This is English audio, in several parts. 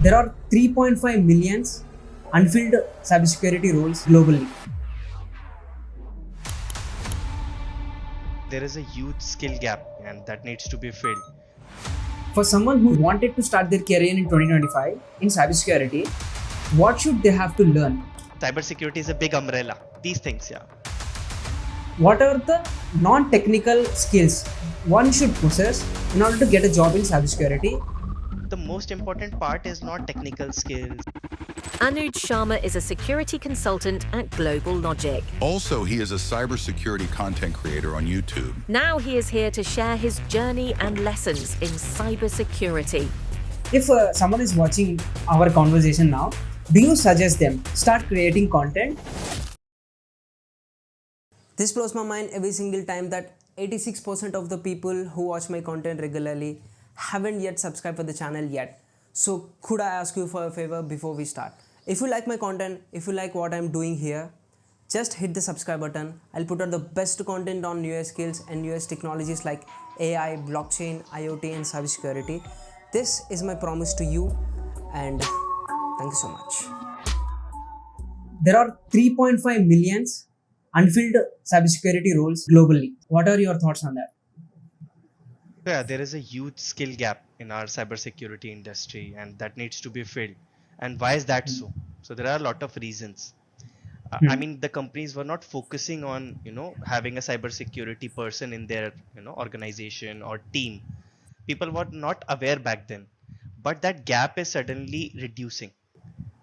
There are 3.5 million unfilled cybersecurity roles globally. There is a huge skill gap and that needs to be filled. For someone who wanted to start their career in 2025 in cybersecurity, what should they have to learn? Cybersecurity is a big umbrella. These things, yeah. What are the non-technical skills one should possess in order to get a job in cybersecurity? The most important part is not technical skills. Anuj Sharma is a security consultant at Global Logic. Also, he is a cybersecurity content creator on YouTube. Now he is here to share his journey and lessons in cybersecurity. If someone is watching our conversation now, do you suggest them start creating content? This blows my mind every single time that 86% of the people who watch my content regularly haven't yet subscribed for the channel yet. So could I ask you for a favor before we start? If you like my content, if you like what I'm doing here, just hit the subscribe button. I'll put out the best content on newest skills and newest technologies like AI, blockchain, IoT and cybersecurity. This is my promise to you and thank you so much. There are 3.5 million unfilled cybersecurity roles globally. What are your thoughts on that? Yeah, there is a huge skill gap in our cybersecurity industry and that needs to be filled. And why is that so? So there are a lot of reasons. I mean, the companies were not focusing on, having a cybersecurity person in their, organization or team. People were not aware back then, but that gap is suddenly reducing.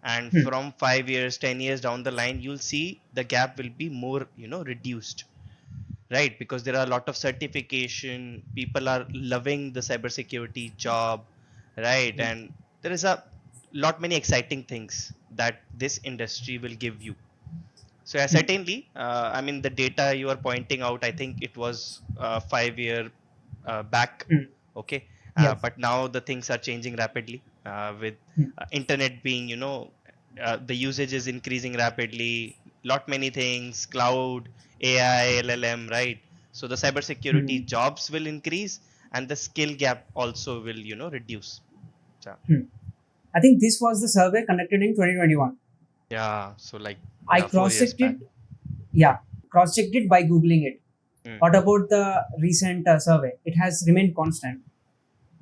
And from 5 years, 10 years down the line, you'll see the gap will be more, reduced, right? Because there are a lot of certification. People are loving the cybersecurity job, right? And there is a lot many exciting things that this industry will give you. So yeah, certainly, I mean, the data you are pointing out, I think it was 5 year back, okay. Yes. But now the things are changing rapidly with internet being, the usage is increasing rapidly. Lot many things, cloud, AI, LLM, right? So the cybersecurity jobs will increase, and the skill gap also will, reduce. So, I think this was the survey conducted in 2021. yeah. So like, I yeah, 4 years cross-checked back. it. Yeah, cross-checked it by Googling it. What about the recent survey? It has remained constant.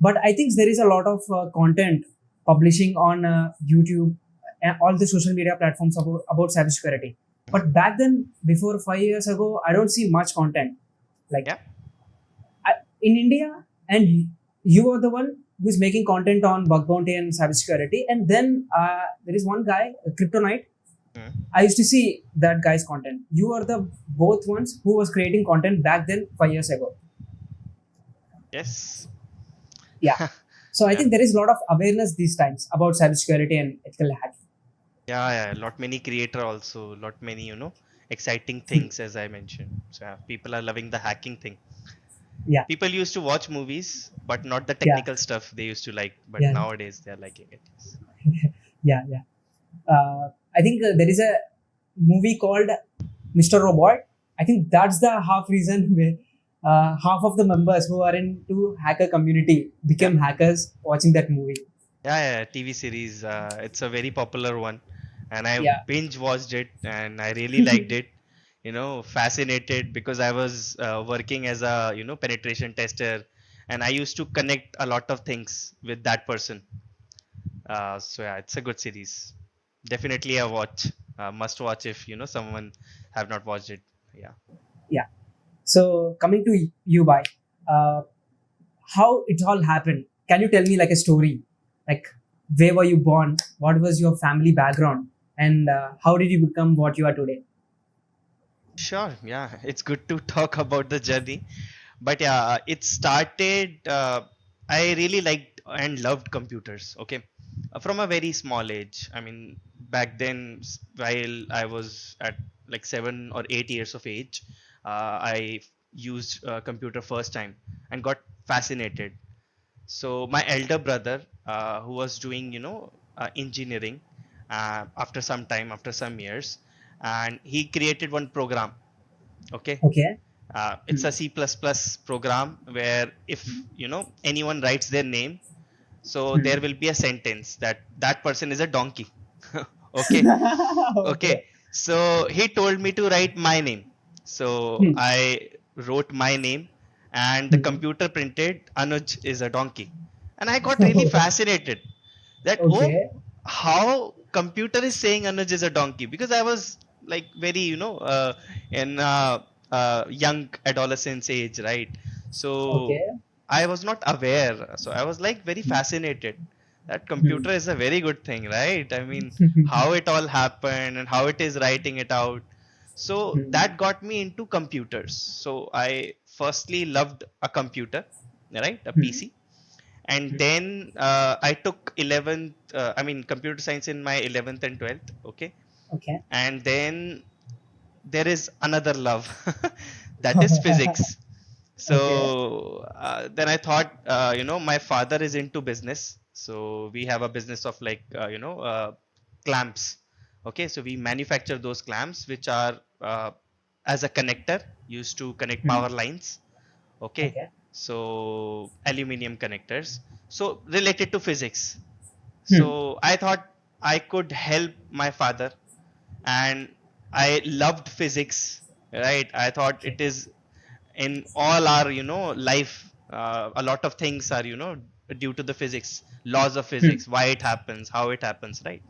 But I think there is a lot of content publishing on YouTube and all the social media platforms about cybersecurity. But back then, before 5 years ago, I don't see much content. Like Yeah. in India, and you are the one who is making content on bug bounty and cybersecurity. And then there is one guy, Kryptonite. I used to see that guy's content. You are the both ones who was creating content back then 5 years ago. Yes. Yeah. So I Yeah. think there is a lot of awareness these times about cybersecurity and ethical hacking. Yeah, lot many creator also, lot many, exciting things as I mentioned. So yeah, people are loving the hacking thing. Yeah. People used to watch movies, but not the Yeah. technical stuff they used to like. But Yeah. nowadays they are liking it. Yes. Yeah. I think there is a movie called Mr. Robot. I think that's the half reason where half of the members who are into hacker community became hackers watching that movie. Yeah, TV series. It's a very popular one, and I Yeah. binge watched it, and I really liked it. Fascinated because I was working as a penetration tester, and I used to connect a lot of things with that person. So yeah, it's a good series. Definitely a watch. Must watch if someone have not watched it. Yeah. Yeah. So coming to you, by how it all happened. Can you tell me like a story, like where were you born, what was your family background, and how did you become what you are today? Sure. Yeah, it's good to talk about the journey. But yeah, it started. I really liked and loved computers. Okay, from a very small age. I mean, back then, while I was at like 7 or 8 years of age, I used a computer first time and got fascinated. So my elder brother, who was doing, engineering, after some years, and he created one program. Okay, Okay. it's a C++ program where if anyone writes their name, So there will be a sentence that that person is a donkey. Okay. Okay. So he told me to write my name. So I wrote my name and the computer printed Anuj is a donkey. And I got really fascinated that, oh, Okay. how computer is saying Anuj is a donkey, because I was like very, in young adolescence age, right? So Okay. I was not aware. So I was like very fascinated that computer is a very good thing, right? I mean, how it all happened and how it is writing it out. So that got me into computers. So I firstly loved a computer, right? A PC. And then I took 11th, I mean, computer science in my 11th and 12th. Okay. Okay. And then there is another love, that is physics. Okay. So then I thought, my father is into business. So we have a business of like, clamps. Okay. So we manufacture those clamps, which are as a connector used to connect power lines. Okay. Okay. So aluminium connectors. So related to physics. So I thought I could help my father, and I loved physics, right? I thought it is in all our, life, a lot of things are, due to the physics, laws of physics, why it happens, how it happens, right?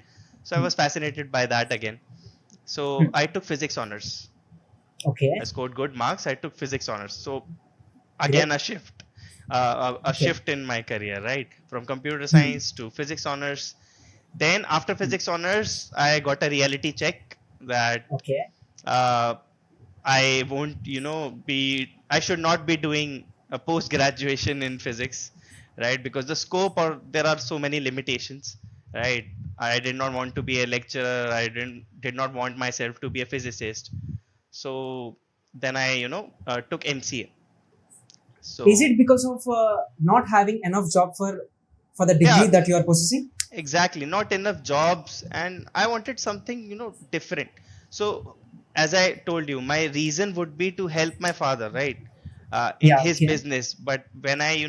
So I was fascinated by that again. So I took physics honors. Okay. I scored good marks. I took physics honors. So Great. again a shift, a Okay. shift in my career, right, from computer science to physics honors. Then after physics honors, I got a reality check that Okay. uh, I won't, I should not be doing a post graduation in physics, right? Because the scope, or there are so many limitations, right? I did not want to be a lecturer. I did not want myself to be a physicist. So then I, took MCA. Is So it because of not having enough job for the degree yeah, that you are possessing? exactly, not enough jobs, and I wanted something, different. So as I told you, my reason would be to help my father, right, in Yeah. his Okay. business. But when I,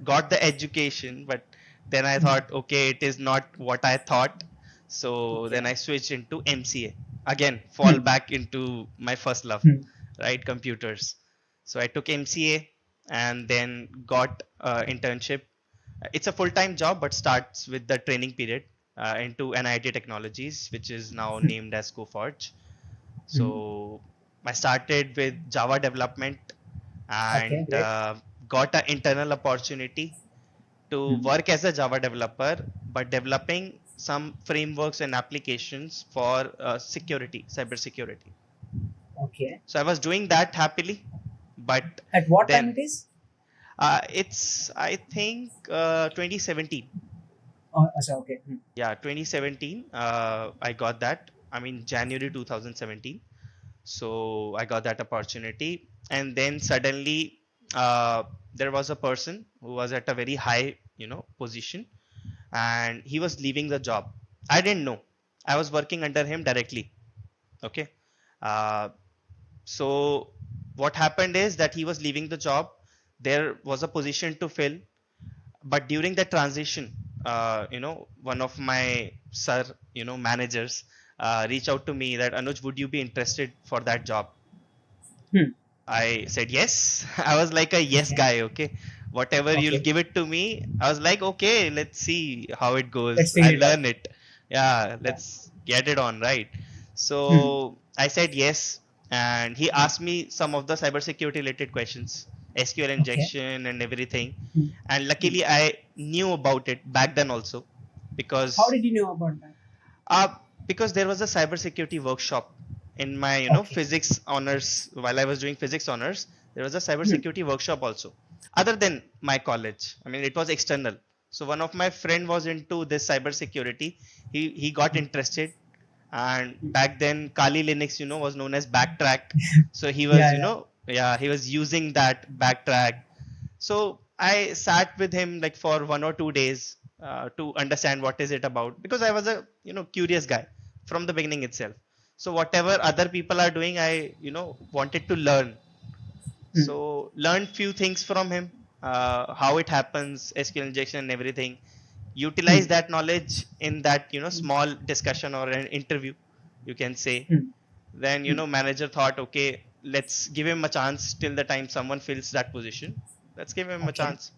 got the education, but then I thought, okay, it is not what I thought. So then Okay. I switched into MCA, again fall back into my first love, right, computers. So I took MCA and then got internship. It's a full-time job, but starts with the training period into NIT Technologies, which is now named as Coforge. So I started with Java development Okay. and Great. got an internal opportunity to work as a Java developer, but developing some frameworks and applications for security, cybersecurity. Okay. So I was doing that happily, but At what time then it is? it's, I think, 2017. Oh, achha, okay. Yeah, 2017. I got that. I mean, January 2017. So I got that opportunity, and then suddenly there was a person who was at a very high, position, and he was leaving the job. I didn't know. I was working under him directly. Okay. Uh, so what happened is that he was leaving the job. There was a position to fill, but during the transition, one of my sir, managers reached out to me that, Anuj, would you be interested for that job? I said yes. I was like a yes Okay. guy. Okay, whatever you'll Okay. give it to me. I was like, okay, let's see how it Let's goes. I figure it out. learn it. Yeah, Yeah. let's get it on, right? So I said yes, and he asked me some of the cybersecurity related questions, SQL Okay. injection and everything. And luckily, I knew about it back then also, How because did you know about that? uh, because there was a cybersecurity workshop in my, Okay. physics honors. While I was doing physics honors, there was a Hmm. cybersecurity workshop also, other than my college. I mean, it was external. So one of my friend was into this cybersecurity. He got interested, and back then Kali Linux, was known as Backtrack. So he was, Yeah. Yeah. yeah, he was using that Backtrack. So I sat with him like for 1 or 2 days to understand what is it about, because I was a, curious guy from the beginning itself. So whatever other people are doing, I, wanted to learn. So learned few things from him. how it happens, SQL injection and everything. Utilize that knowledge in that, small discussion or an interview, you can say. Then, manager thought, okay, let's give him a chance till the time someone fills that position. Let's give him a Okay. chance.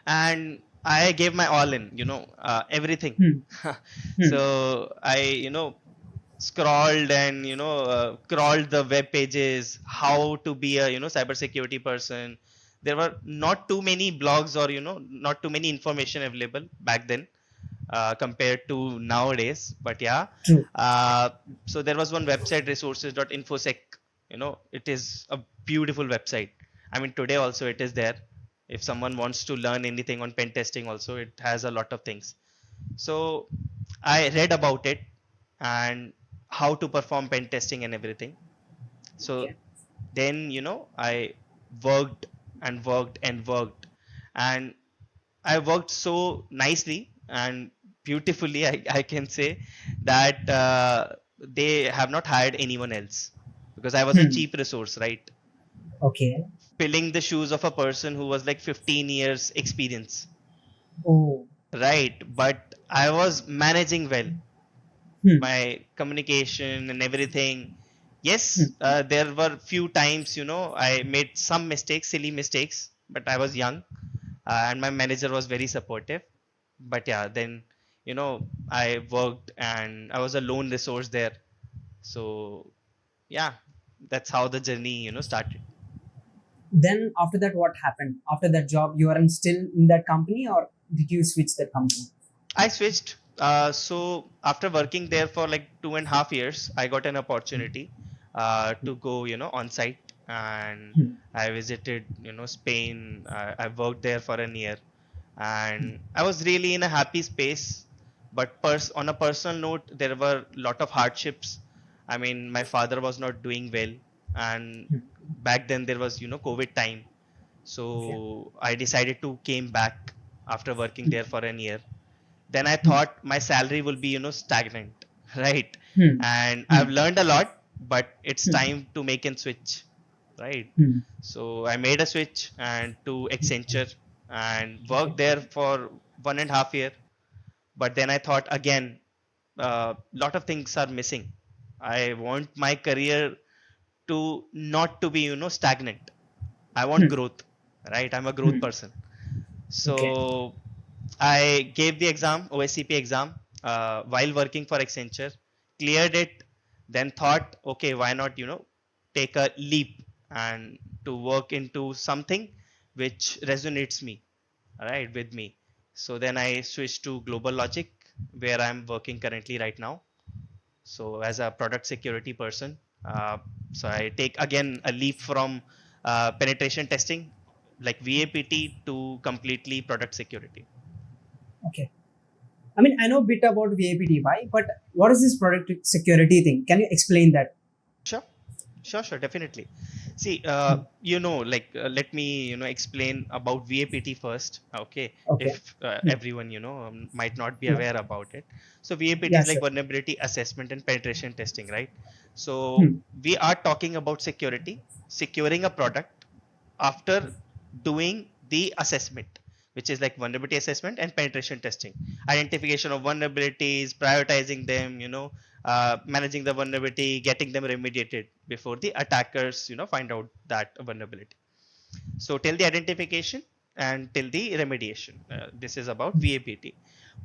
And I gave my all in, everything. So I, scrolled and, crawled the web pages, how to be a, cybersecurity person. There were not too many blogs or, not too many information available back then. Compared to nowadays, but yeah. True. So there was one website, resources.infosec. It is a beautiful website. I mean, today also it is there. If someone wants to learn anything on pen testing, also it has a lot of things. So I read about it and how to perform pen testing and everything. So then, I worked and worked and worked, and I worked so nicely and beautifully, I can say, that they have not hired anyone else, because I was a cheap resource, right? Okay. Filling the shoes of a person who was like 15 years experience, Oh. right? But I was managing well my communication and everything. Yes, there were few times, I made some mistakes, silly mistakes, but I was young, and my manager was very supportive. But yeah, then, I worked and I was a lone resource there. So yeah, that's how the journey, started. Then after that, what happened? After that job, you are still in that company, or did you switch that company? I switched. So after working there for like 2.5 years, I got an opportunity to go, on site, and I visited, Spain. I worked there for a year, and I was really in a happy space. But on a personal note, there were a lot of hardships. I mean, my father was not doing well, and back then there was, COVID time. So I decided to came back after working there for a year. Then I thought my salary will be, stagnant, right? And I've learned a lot, but it's time to make a switch, right? So I made a switch and to Accenture and worked there for 1.5 year. But then I thought again, lot of things are missing. I want my career to not to be, stagnant. I want growth, right? I'm a growth person. Okay. So I gave the exam, OSCP exam, while working for Accenture, cleared it, then thought, okay, why not, take a leap and to work into something which resonates me, right, with me. So then I switched to Global Logic, where I'm working currently right now. So as a product security person, so I take again a leap from penetration testing, like VAPT, to completely product security. Okay. I mean, I know a bit about VAPTY, but what is this product security thing? Can you explain that? Sure, definitely. See, let me, explain about VAPT first. Okay. Okay. If everyone, might not be aware about it. So VAPT Yeah, is like sure. vulnerability assessment and penetration testing, right? So we are talking about security, securing a product after doing the assessment, which is like vulnerability assessment and penetration testing, identification of vulnerabilities, prioritizing them, managing the vulnerability, getting them remediated before the attackers, find out that vulnerability. So till the identification and till the remediation, this is about VAPT.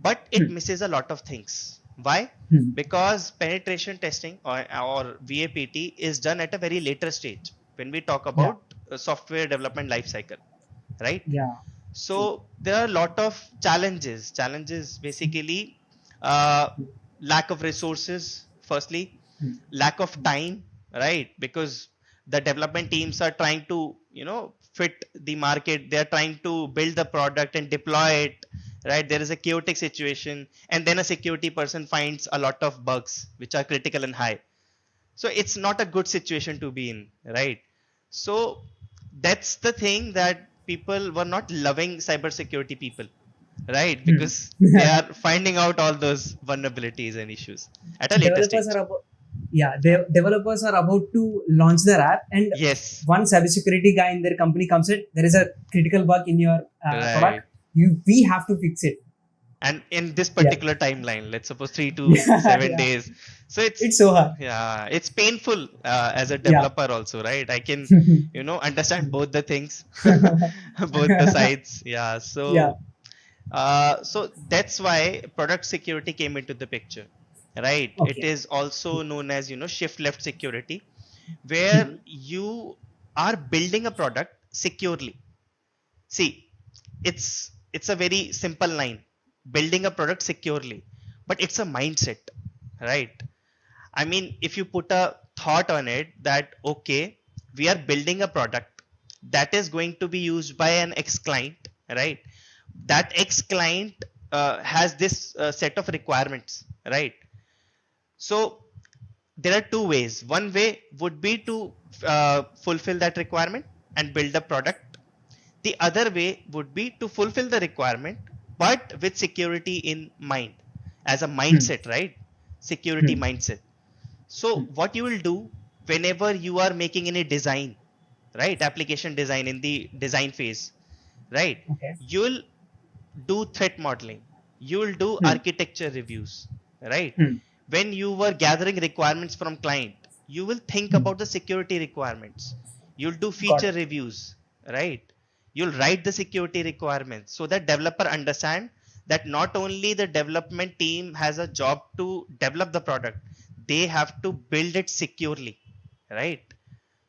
But it misses a lot of things. Why? Because penetration testing or VAPT is done at a very later stage when we talk about software development lifecycle, right? Yeah. So there are a lot of challenges. Challenges basically, uh, lack of resources, firstly, lack of time, right? Because the development teams are trying to, fit the market. They are trying to build the product and deploy it, right? There is a chaotic situation, and then a security person finds a lot of bugs which are critical and high. So it's not a good situation to be in, right? So that's the thing, that people were not loving cybersecurity people, right? Because they are finding out all those vulnerabilities and issues at a later Developers stage. are about, yeah, the developers are about to launch their app, and Yes, one cybersecurity guy in their company comes in, there is a critical bug in your product, right. we have to fix it. And in this Yeah. particular timeline, let's suppose 3 to Yeah, 7 yeah. days. So It's so hard. yeah, it's painful as a Yeah. developer also, right? I can, understand both the things, both the sides. Yeah. So, Yeah. so that's why product security came into the picture, right? It Okay. is also known as, shift left security, where you are building a product securely. See, it's a very simple line, building a product securely, but it's a mindset, right? I mean, if you put a thought on it that, okay, we are building a product that is going to be used by an X client, right? That X client has this set of requirements, right? So there are two ways. One way would be to fulfill that requirement and build a product. The other way would be to fulfill the requirement, but with security in mind, as a mindset, right? Security mindset. So what you will do whenever you are making any design, right? Application design in the design phase, right? Okay. You'll do threat modeling. You will do architecture reviews, right? When you were gathering requirements from client, you will think about the security requirements. You'll do Got feature it. reviews, right? You'll write the security requirements so that developer understand that not only the development team has a job to develop the product, they have to build it securely, right?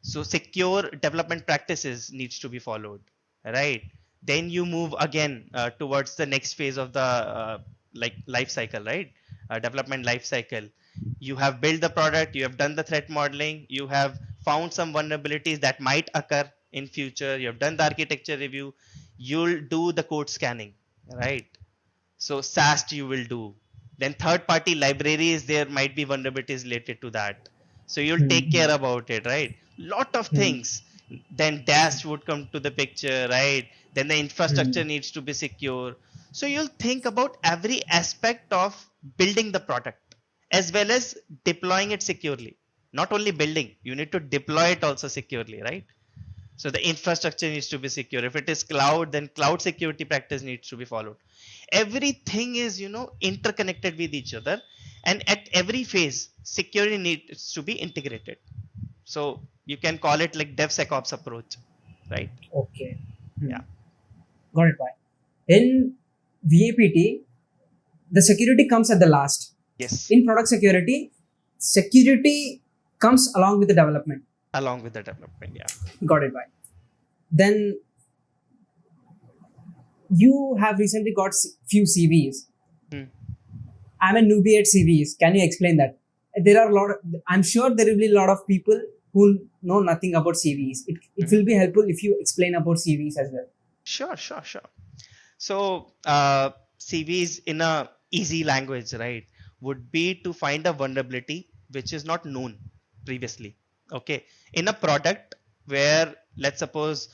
So secure development practices needs to be followed, right? Then you move again towards the next phase of the like life cycle, right? Development life cycle. You have built the product, you have done the threat modeling, you have found some vulnerabilities that might occur in future, you have done the architecture review, you'll do the code scanning, right? So SAST you will do. Then third party libraries, there might be vulnerabilities related to that. So you'll take care about it, right? Lot of things. Then dash would come to the picture, right? Then the infrastructure needs to be secure. So you'll think about every aspect of building the product as well as deploying it securely. Not only building, you need to deploy it also securely, right? So the infrastructure needs to be secure. If it is cloud, then cloud security practice needs to be followed. Everything is, interconnected with each other. And at every phase, security needs to be integrated. So you can call it like DevSecOps approach, right? Okay. Yeah. Got it. Why? In VAPT, the security comes at the last. Yes. In product security, security comes along with the development. Along with the development, yeah. Got it. Why? Then you have recently got few CVs. I'm a newbie at CVs. Can you explain that? There are a lot. I'm sure there will be a lot of people who know nothing about CVs. It will be helpful if you explain about CVs as well. Sure. So CVs in a easy language, right, would be to find a vulnerability which is not known previously. Okay, in a product where, let's suppose,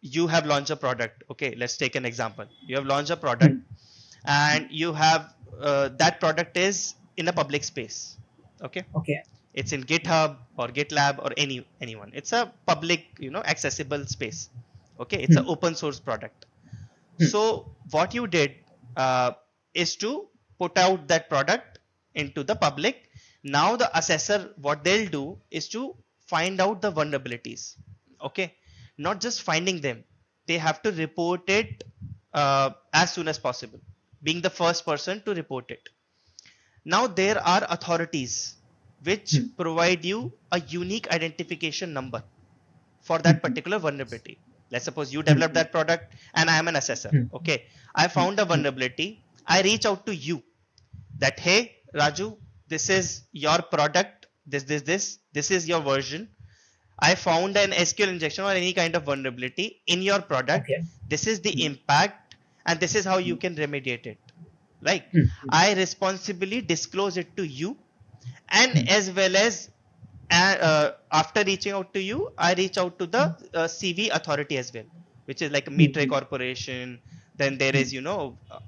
you have launched a product. Okay, let's take an example. You have launched a product and you have that product is in a public space. Okay, Okay. it's in GitHub or GitLab or anyone. It's a public, accessible space. Okay, it's an open source product. So what you did is to put out that product into the public. Now the assessor, what they'll do is to find out the vulnerabilities. Okay, not just finding them, they have to report it as soon as possible, being the first person to report it. Now there are authorities which provide you a unique identification number for that particular vulnerability. Let's suppose you developed that product and I am an assessor. Okay, I found a vulnerability. I reach out to you that, hey, Raju, this is your product. This is your version. I found an SQL injection or any kind of vulnerability in your product. Okay. This is the impact and this is how you can remediate it. Like I responsibly disclose it to you, and as well as after reaching out to you, I reach out to the CV authority as well, which is like a Mitre Corporation. Then there is,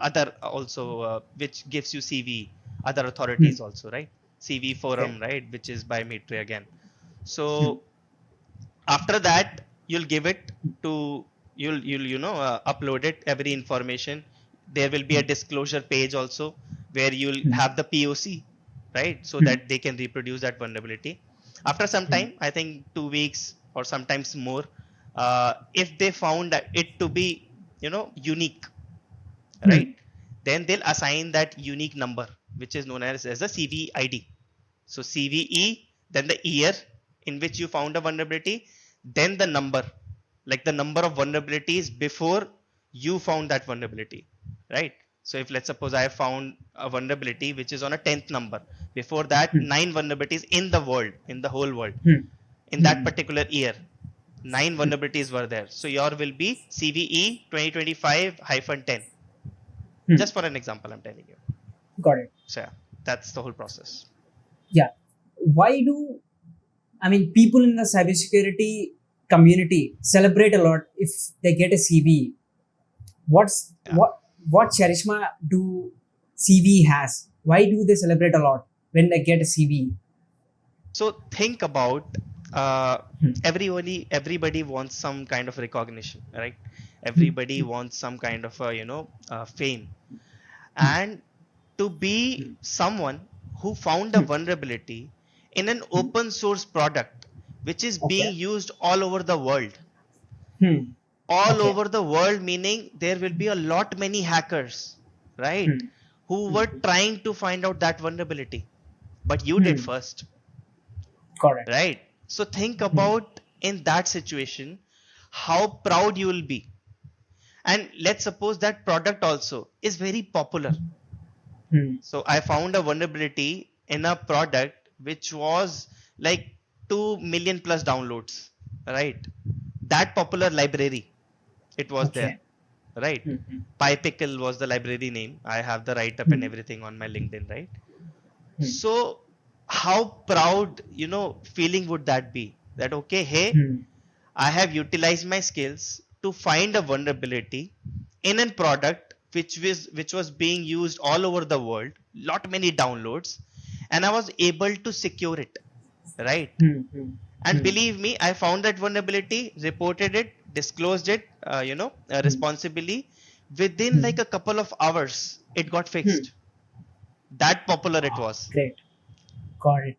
other also which gives you CV, other authorities also, right? CV forum, right, which is by Mitri again. So after that, you'll give it to you'll upload it, every information. There will be a disclosure page also where you'll have the POC, right, so that they can reproduce that vulnerability. After some time, I think 2 weeks or sometimes more, if they found that it to be unique, right, then they'll assign that unique number, which is known as a CV ID. So CVE, then the year in which you found a vulnerability, then the number, like the number of vulnerabilities before you found that vulnerability, right? So if let's suppose I found a vulnerability which is on a 10th number, before that 9 vulnerabilities in the world, in the whole world, in that particular year, 9 vulnerabilities were there. So your will be CVE 2025-10. Just for an example, I'm telling you. Got it. So yeah, that's the whole process. Yeah. Why do people in the cybersecurity community celebrate a lot if they get a CV? What charisma do CV has? Why do they celebrate a lot when they get a CV? So think about everybody wants some kind of recognition, right? Everybody wants some kind of fame, and to be someone who found a vulnerability in an open source product which is being used all over the world. All over the world, meaning there will be a lot many hackers, right, who were trying to find out that vulnerability, but you did first. Correct. Right. So think about in that situation how proud you will be. And let's suppose that product also is very popular. So I found a vulnerability in a product which was like 2 million plus downloads, right? That popular library, it was there, right? PyPickle was the library name. I have the write up and everything on my LinkedIn, right? So how proud feeling would that be, that okay, hey, I have utilized my skills to find a vulnerability in a product which was being used all over the world, lot many downloads, and I was able to secure it, right? And believe me, I found that vulnerability, reported it, disclosed it responsibly. Within like a couple of hours it got fixed. That popular it was. Great. Got it.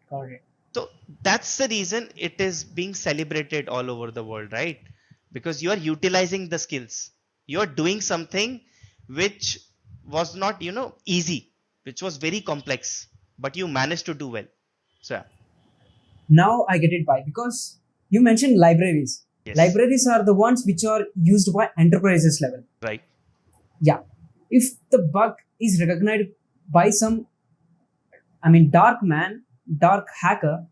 So that's the reason it is being celebrated all over the world, right? Because you are utilizing the skills. You are doing something which was not, easy, which was very complex, but you managed to do well. So yeah. Now I get it why, because you mentioned libraries. Yes. Libraries are the ones which are used by enterprises level. Right. Yeah. If the bug is recognized by some, dark hacker,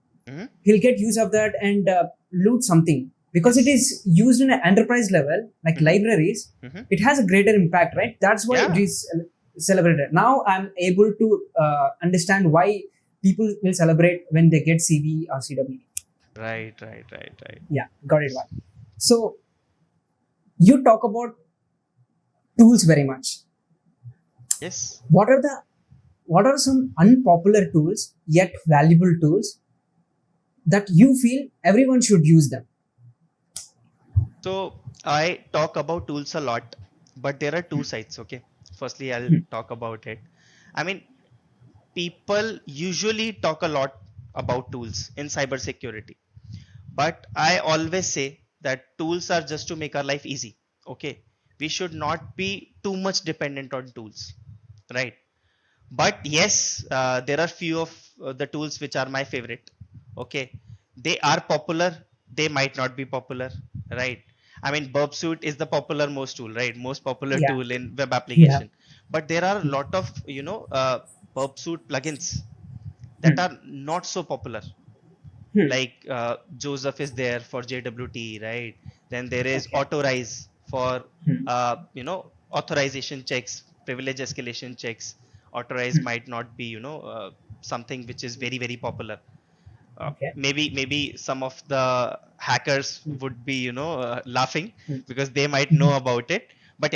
he'll get use of that and loot something. Because it is used in an enterprise level, like libraries, it has a greater impact, right? That's why it is celebrated. Now I'm able to understand why people will celebrate when they get CV or CW. Right. Yeah, got it. So you talk about tools very much. Yes. What are some unpopular tools yet valuable tools that you feel everyone should use them? So I talk about tools a lot, but there are two sides. Okay. Firstly, I'll talk about it. People usually talk a lot about tools in cybersecurity, but I always say that tools are just to make our life easy. Okay. We should not be too much dependent on tools, right? But yes, there are few of the tools which are my favorite. Okay. They are popular. They might not be popular, right? Burp Suite is the popular most tool, right? Most popular tool in web application. But there are a lot of, Burp Suite plugins that are not so popular. Like Joseph is there for JWT, right? Then there is Authorize for, authorization checks, privilege escalation checks. Authorize might not be, something which is very, very popular. Maybe some of the hackers would be laughing because they might know about it, but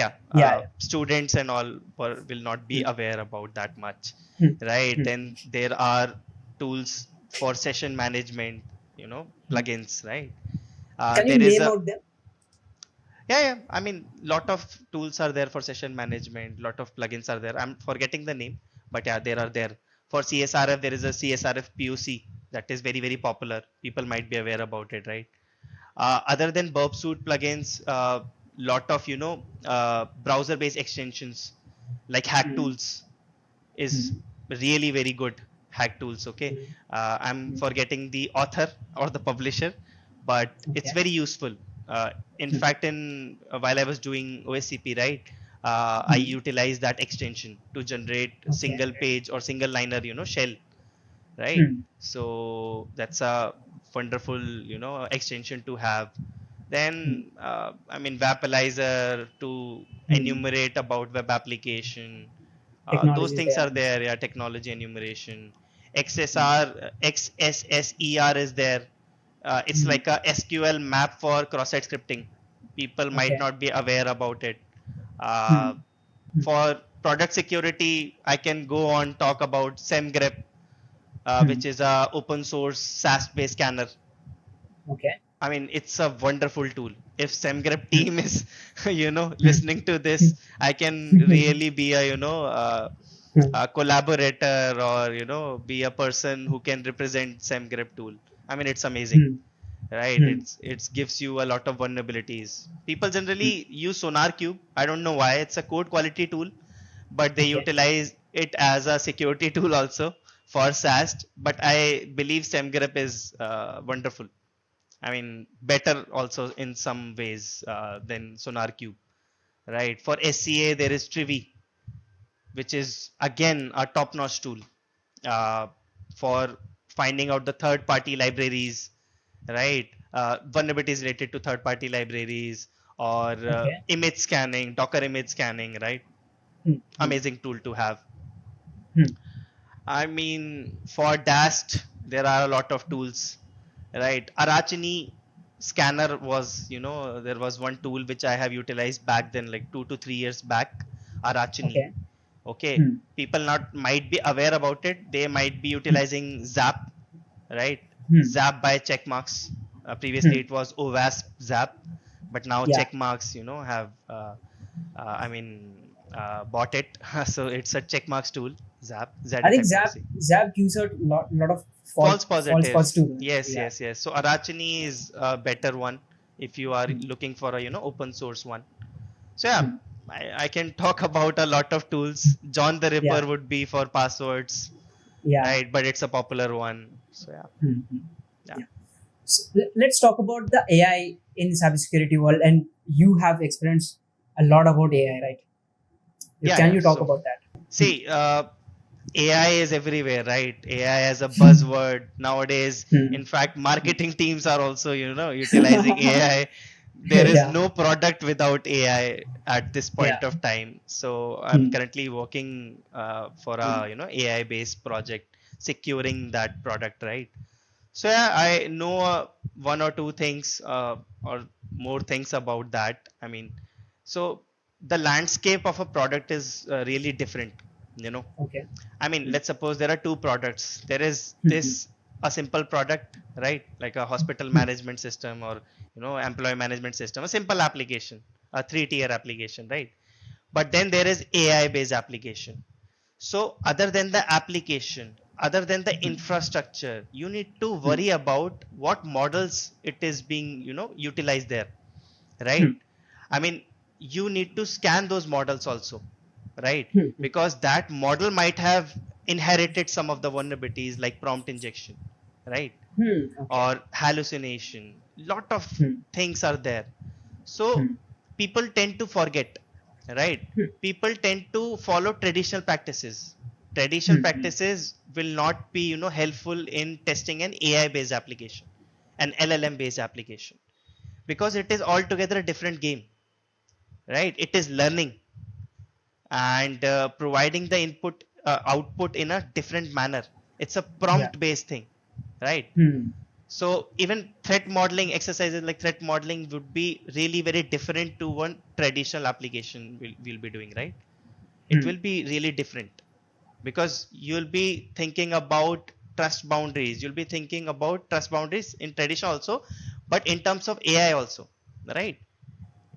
students and all will not be aware about that much, right? Then there are tools for session management, plugins, right? Can you There is name a out them? Yeah. I mean, lot of tools are there for session management. Lot of plugins are there. I'm forgetting the name, but yeah, there are there. For CSRF, there is a CSRF POC that is very very popular. People might be aware about it, right? Other than Burp Suite plugins, lot of browser-based extensions like Hack Hmm. Tools is Hmm. really very good. Hack Tools, okay. Hmm. I'm Hmm. forgetting the author or the publisher, but it's Okay. very useful. In Hmm. fact, in while I was doing OSCP, right, I Hmm. utilized that extension to generate Okay. single page or single liner, shell, right? Hmm. So that's a wonderful, extension to have. Hmm. Then, I mean, Vapalizer to Hmm. enumerate about web application. Those Technologies things there. are there. Yeah, technology enumeration. XSSER is there. It's Hmm. like a SQL map for cross-site scripting. People might Okay. not be aware about it. Hmm. Uh, Hmm. for product security, I can go on talk about SemGrep, Hmm. which is a open source SaaS based scanner. Okay. I mean, it's a wonderful tool. If SemGrep Hmm. team is, Hmm. listening to Hmm. this, I can really be Hmm. a collaborator, or be a person who can represent SemGrep tool. I mean, it's amazing, Hmm. right? Hmm. It gives you a lot of vulnerabilities. People Hmm. generally use SonarQube. I don't know why. It's a code quality tool, but they Okay. utilize it as a security tool also for SAST. But I believe SemGrep is wonderful. I mean, better also in some ways than SonarQube, right? For SCA, there is Trivi, which is again a top-notch tool uh, for finding out the third-party libraries, right? Vulnerabilities related to third-party libraries, or Okay. image scanning, Docker image scanning, right? Hmm. Hmm. Amazing tool to have. Hmm. I mean, for DAST, there are a lot of tools, right? Arachini scanner was, there was one tool which I have utilized back then, like 2 to 3 years back. Arachini. Okay. Okay. Hmm. People not might be aware about it. They might be Hmm. utilizing Zap, right? Hmm. Zap by checkmarks. Previously, Hmm. it was OWASP Zap, but now Yeah. checkmarks, have, I mean, bought it. So it's a checkmarks tool, Zap, I think Zap ZFFRC. Zap gives out lot of False false positive. positives. Yes, Yeah. yes, yes. So Arachini is a better one if you are Hmm. looking for a, open source one. So yeah, Hmm. I can talk about a lot of tools. John the Yeah. Ripper would be for passwords, Yeah. right? But it's a popular one. So yeah, Hmm. Hmm. yeah, Yeah. So, let's talk about the AI in cybersecurity world, and you have experienced a lot about AI, right? yeah, Can yeah. you talk So about that? Hmm. see, AI is everywhere, right? AI as a buzzword nowadays. Hmm. In fact, marketing teams are also, utilizing AI. There is Yeah. no product without AI at this Yeah. point of time. So I'm Hmm. currently working for Hmm. a, AI based project, securing that product, right? So yeah, I know one or two things or more things about that. I mean, so the landscape of a product is really different, you know Okay. I mean, Hmm. let's suppose there are two products. There is Hmm. Hmm. this a simple product, right? Like a hospital Hmm. management system, or employee management system, a simple application, a three-tier application, right? But then there is AI based application. So other than the application, other than the infrastructure, you need to Hmm. worry about what models it is being, utilized there, Hmm. right? I mean, you need to scan those models also, right? Hmm. Hmm. Because that model might have inherited some of the vulnerabilities like prompt injection, right? Hmm. Okay. Or hallucination. Lot of Hmm. things are there. So Hmm. people tend to forget, right? Hmm. People tend to follow traditional practices. Traditional Hmm. Hmm. practices will not be, helpful in testing an AI based application, an LLM based application, because it is altogether a different game, right? It is learning and providing the input output in a different manner. It's a Yeah. prompt based thing, right? Hmm. So even threat modeling exercises like threat modeling would be really very different to one traditional application will be doing, right? It Hmm. will be really different because you'll be thinking about trust boundaries. You'll be thinking about trust boundaries in tradition also, but in terms of AI also, right?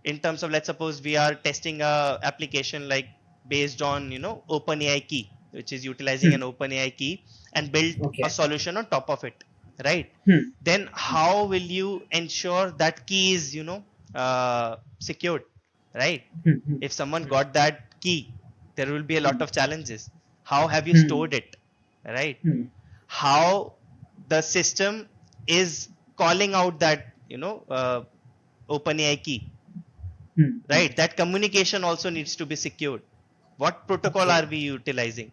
In terms of, let's suppose we are testing a application like based on, OpenAI key, which is utilizing an OpenAI key and build a Okay. solution on top of it, right? Hmm. Then how will you ensure that key is, secured, right? Hmm. Hmm. If someone got that key, there will be a lot of challenges. How have you Hmm. stored it, right? Hmm. How the system is calling out that, OpenAI key, Hmm. right? That communication also needs to be secured. What protocol Okay. are we utilizing,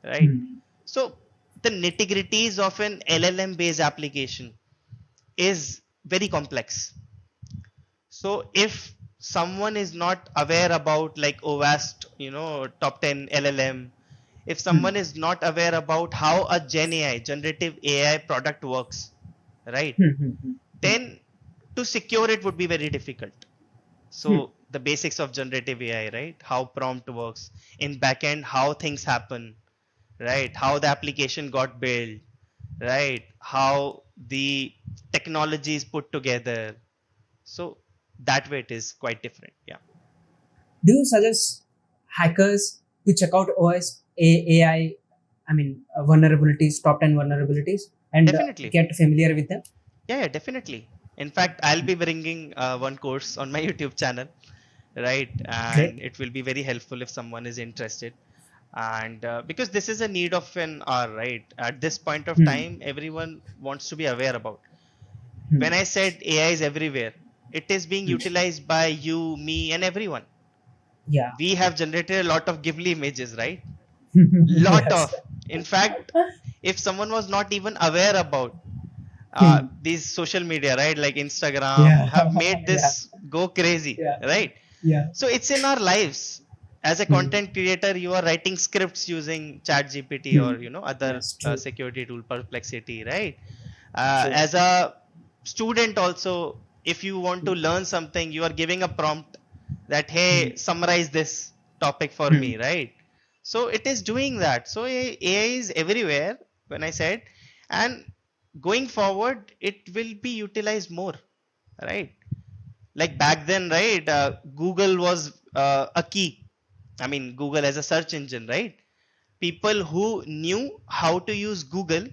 right? Hmm. So the nitty gritties of an LLM based application is very complex. So if someone is not aware about like OVAST, top 10 LLM, if Hmm. someone is not aware about how a Gen AI, generative AI product works, right? Hmm. Hmm. Hmm. Hmm. Then to secure it would be very difficult. Hmm. So the basics of generative AI, right? How prompt works in backend, how things happen, right? How the application got built, right? How the technology is put together. So that way it is quite different. Yeah, Do you suggest hackers to check out AI? I mean, vulnerabilities, top 10 vulnerabilities, and definitely. get familiar with them. Yeah, definitely. In fact, I'll be bringing one course on my YouTube channel, right? And Great. it will be very helpful if someone is interested. And because this is a need of an hour, right? At this point of Hmm. time, everyone wants to be aware about. Hmm. When I said AI is everywhere, it is being Hmm. utilized by you, me, and everyone. Yeah. We have generated a lot of Ghibli images, right? Lot Yes. of. In fact, if someone was not even aware about Hmm. these social media, right, like Yeah. Instagram, have made Yeah. this go crazy, Yeah. right? Yeah. So it's in our lives. As a Hmm. content creator, you are writing scripts using Chat GPT Hmm. or other Yes. True. security tool, Perplexity, right? True. As a student also, if you want to learn something, you are giving a prompt that, Hmm. hey, summarize this topic for Hmm. me, right? So it is doing that. So AI is everywhere, when I said, and going forward it will be utilized more, right? Like back then, right? Google was a key. I mean, Google as a search engine, right? People who knew how to use Google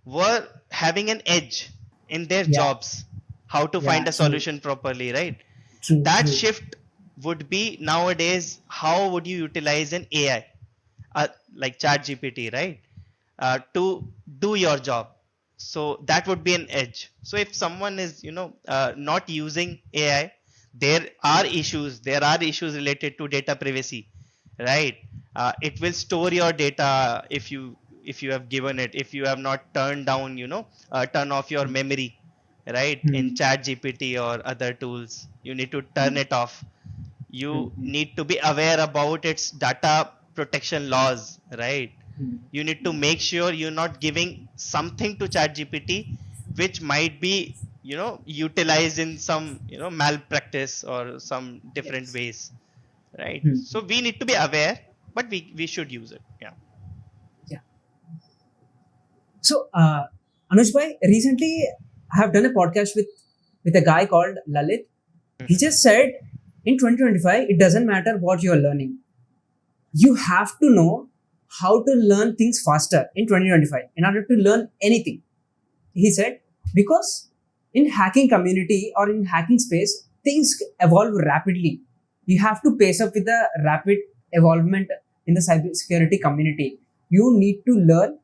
were having an edge in their Yeah. jobs, how to Yeah. find a True. solution properly, right? True. That True. shift would be nowadays, how would you utilize an AI, like Chat GPT, right? To do your job. So that would be an edge. So if someone is, not using AI, there are issues related to data privacy, right? It will store your data if you have given it, if you have not turned down, turn off your memory, right? In Hmm. Chat GPT or other tools, you need to turn Hmm. it off. Hmm. You Hmm. need to be aware about its data protection laws, right? Hmm. You need to make sure you're not giving something to Chat GPT which might be, utilized in some, malpractice or some different Yes. ways, right? Hmm. So we need to be aware, but we should use it. Yeah. Yeah. So, Anuj bhai, recently I have done a podcast with a guy called Lalit. He Mhm. just said in 2025, it doesn't matter what you are learning. You have to know how to learn things faster in 2025 in order to learn anything. He said, because in hacking community or in hacking space, things evolve rapidly. You have to pace up with the rapid evolvement in the cybersecurity community. You need to learn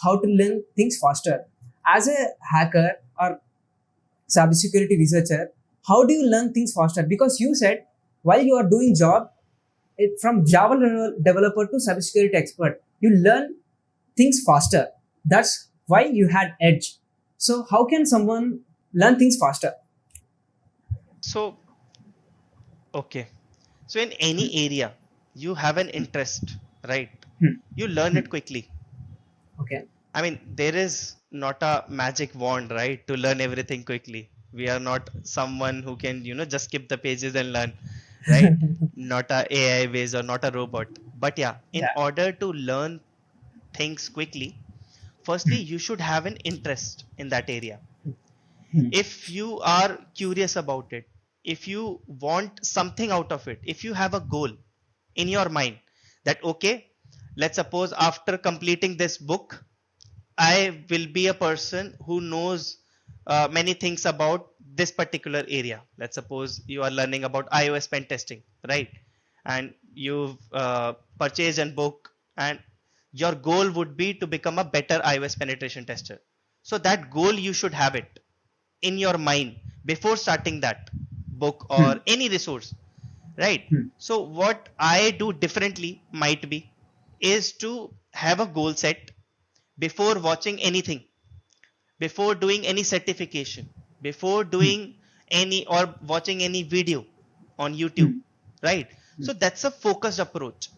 how to learn things faster. As a hacker or cybersecurity researcher, how do you learn things faster? Because you said while you are doing job, from Java developer to cybersecurity expert, you learn things faster. That's why you had edge. So how can someone learn things faster? So, okay. So in any area, you have an interest, right? Hmm. You learn Hmm. it quickly. Okay. I mean, there is not a magic wand, right, to learn everything quickly. We are not someone who can, just skip the pages and learn, right? Not a AI based or not a robot. But yeah, in Yeah. order to learn things quickly, firstly, you should have an interest in that area. Hmm. If you are curious about it, if you want something out of it, if you have a goal in your mind that, okay, let's suppose after completing this book, I will be a person who knows many things about this particular area. Let's suppose you are learning about iOS pen testing, right? And you've purchased a book, and your goal would be to become a better iOS penetration tester. So that goal, you should have it in your mind before starting that book Hmm. or any resource, right? Hmm. So what I do differently might be is to have a goal set before watching anything, before doing any certification, before Hmm. doing any or watching any video on YouTube, Hmm. right? So that's a focused approach.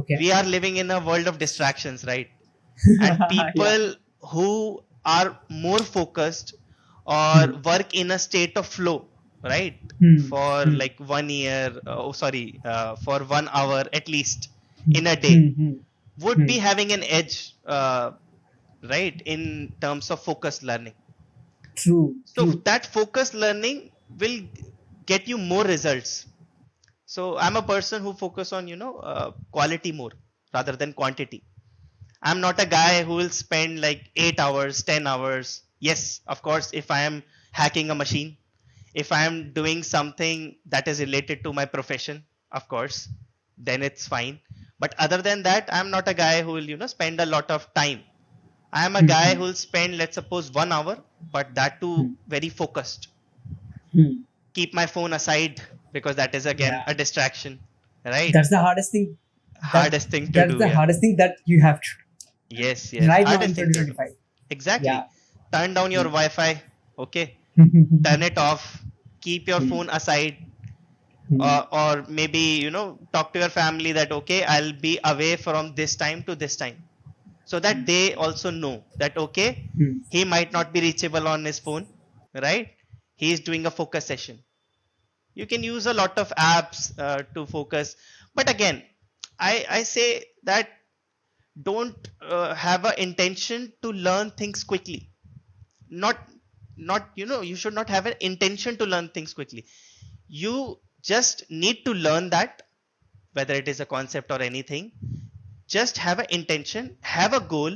Okay. We are living in a world of distractions, right? And Yeah. people who are more focused or Hmm. work in a state of flow, right, Hmm. for Hmm. like 1 year, for 1 hour at least Hmm. in a day, Hmm. Hmm. would Hmm. be having an edge, right, in terms of focused learning. True. So True. that focused learning will get you more results. So I'm a person who focus on, quality more rather than quantity. I'm not a guy who will spend like 8 hours, 10 hours. Yes, of course, if I am hacking a machine, if I am doing something that is related to my profession, of course, then it's fine. But other than that, I'm not a guy who will, spend a lot of time. I am a Hmm. guy Hmm. who will spend, let's suppose, 1 hour, but that too Hmm. very focused. Hmm. Keep my phone aside because that is again Yeah. a distraction, right? That's the hardest thing. That Hardest thing to that's do, the yeah. hardest thing that you have to Yes, do yes, right now in hardest thing to do. 2025. Yeah. Exactly. Turn down your Hmm. Wi-Fi, okay? Hmm. Turn it off. Keep your phone aside, Hmm. or maybe talk to your family that, okay, I'll be away from this time to this time, so that they also know that, okay, Hmm. he might not be reachable on his phone, right? He is doing a focus session. You can use a lot of apps to focus, but again, I say that don't have a intention to learn things quickly. Not not you should not have an intention to learn things quickly. You just need to learn that, whether it is a concept or anything. Just have an intention, have a goal,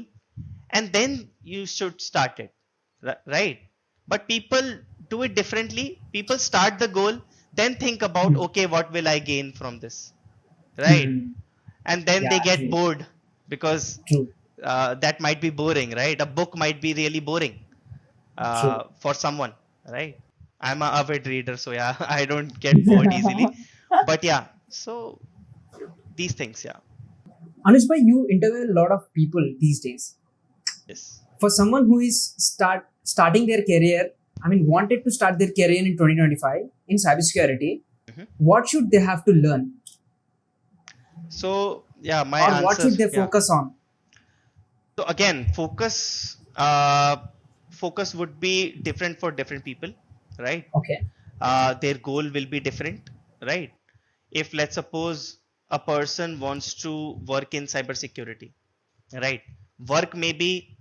and then you should start it, right? But people do it differently. People start the goal, then think about, Hmm. okay, what will I gain from this, right? Hmm. And then they Yeah. get True. bored because True. that might be boring, right? A book might be really boring True. for someone, right? I'm a avid reader, so yeah, I don't get bored easily. But yeah, so these things, yeah. Anuj bhai, you interview a lot of people these days. Yes. For someone who is starting their career, I mean, wanted to start their career in 2025 in cybersecurity, Mhm. what should they have to learn, So yeah, my or what answer, should they yeah. focus on? So again, focus would be different for different people, right? Okay. Their goal will be different, right? If let's suppose a person wants to work in cybersecurity, right? Work may be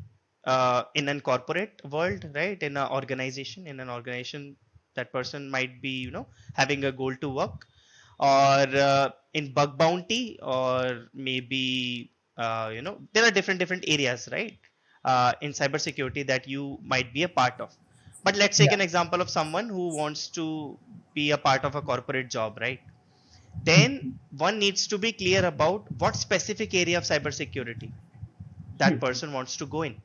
in an corporate world, right? In an organization, that person might be, having a goal to work, or in bug bounty, or maybe there are different areas, right? In cybersecurity that you might be a part of. But let's take Yeah. an example of someone who wants to be a part of a corporate job, right? Then Hmm. one needs to be clear about what specific area of cybersecurity that Hmm. person wants to go in,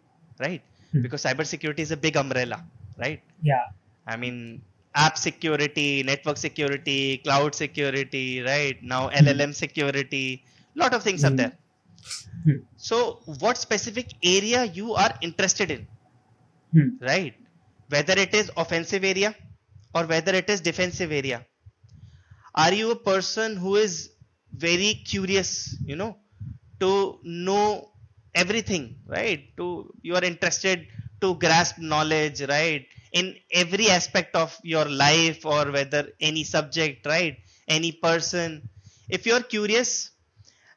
right? Hmm. Because cybersecurity is a big umbrella, right? Yeah. I mean, app security, network security, cloud security, right? Now Hmm. LLM security, lot of things are Hmm. there. Hmm. So what specific area you are interested in, Hmm. right? Whether it is offensive area or whether it is defensive area. Are you a person who is very curious, to know everything, right? You are interested to grasp knowledge, right? In every aspect of your life, or whether any subject, right? Any person. If you're curious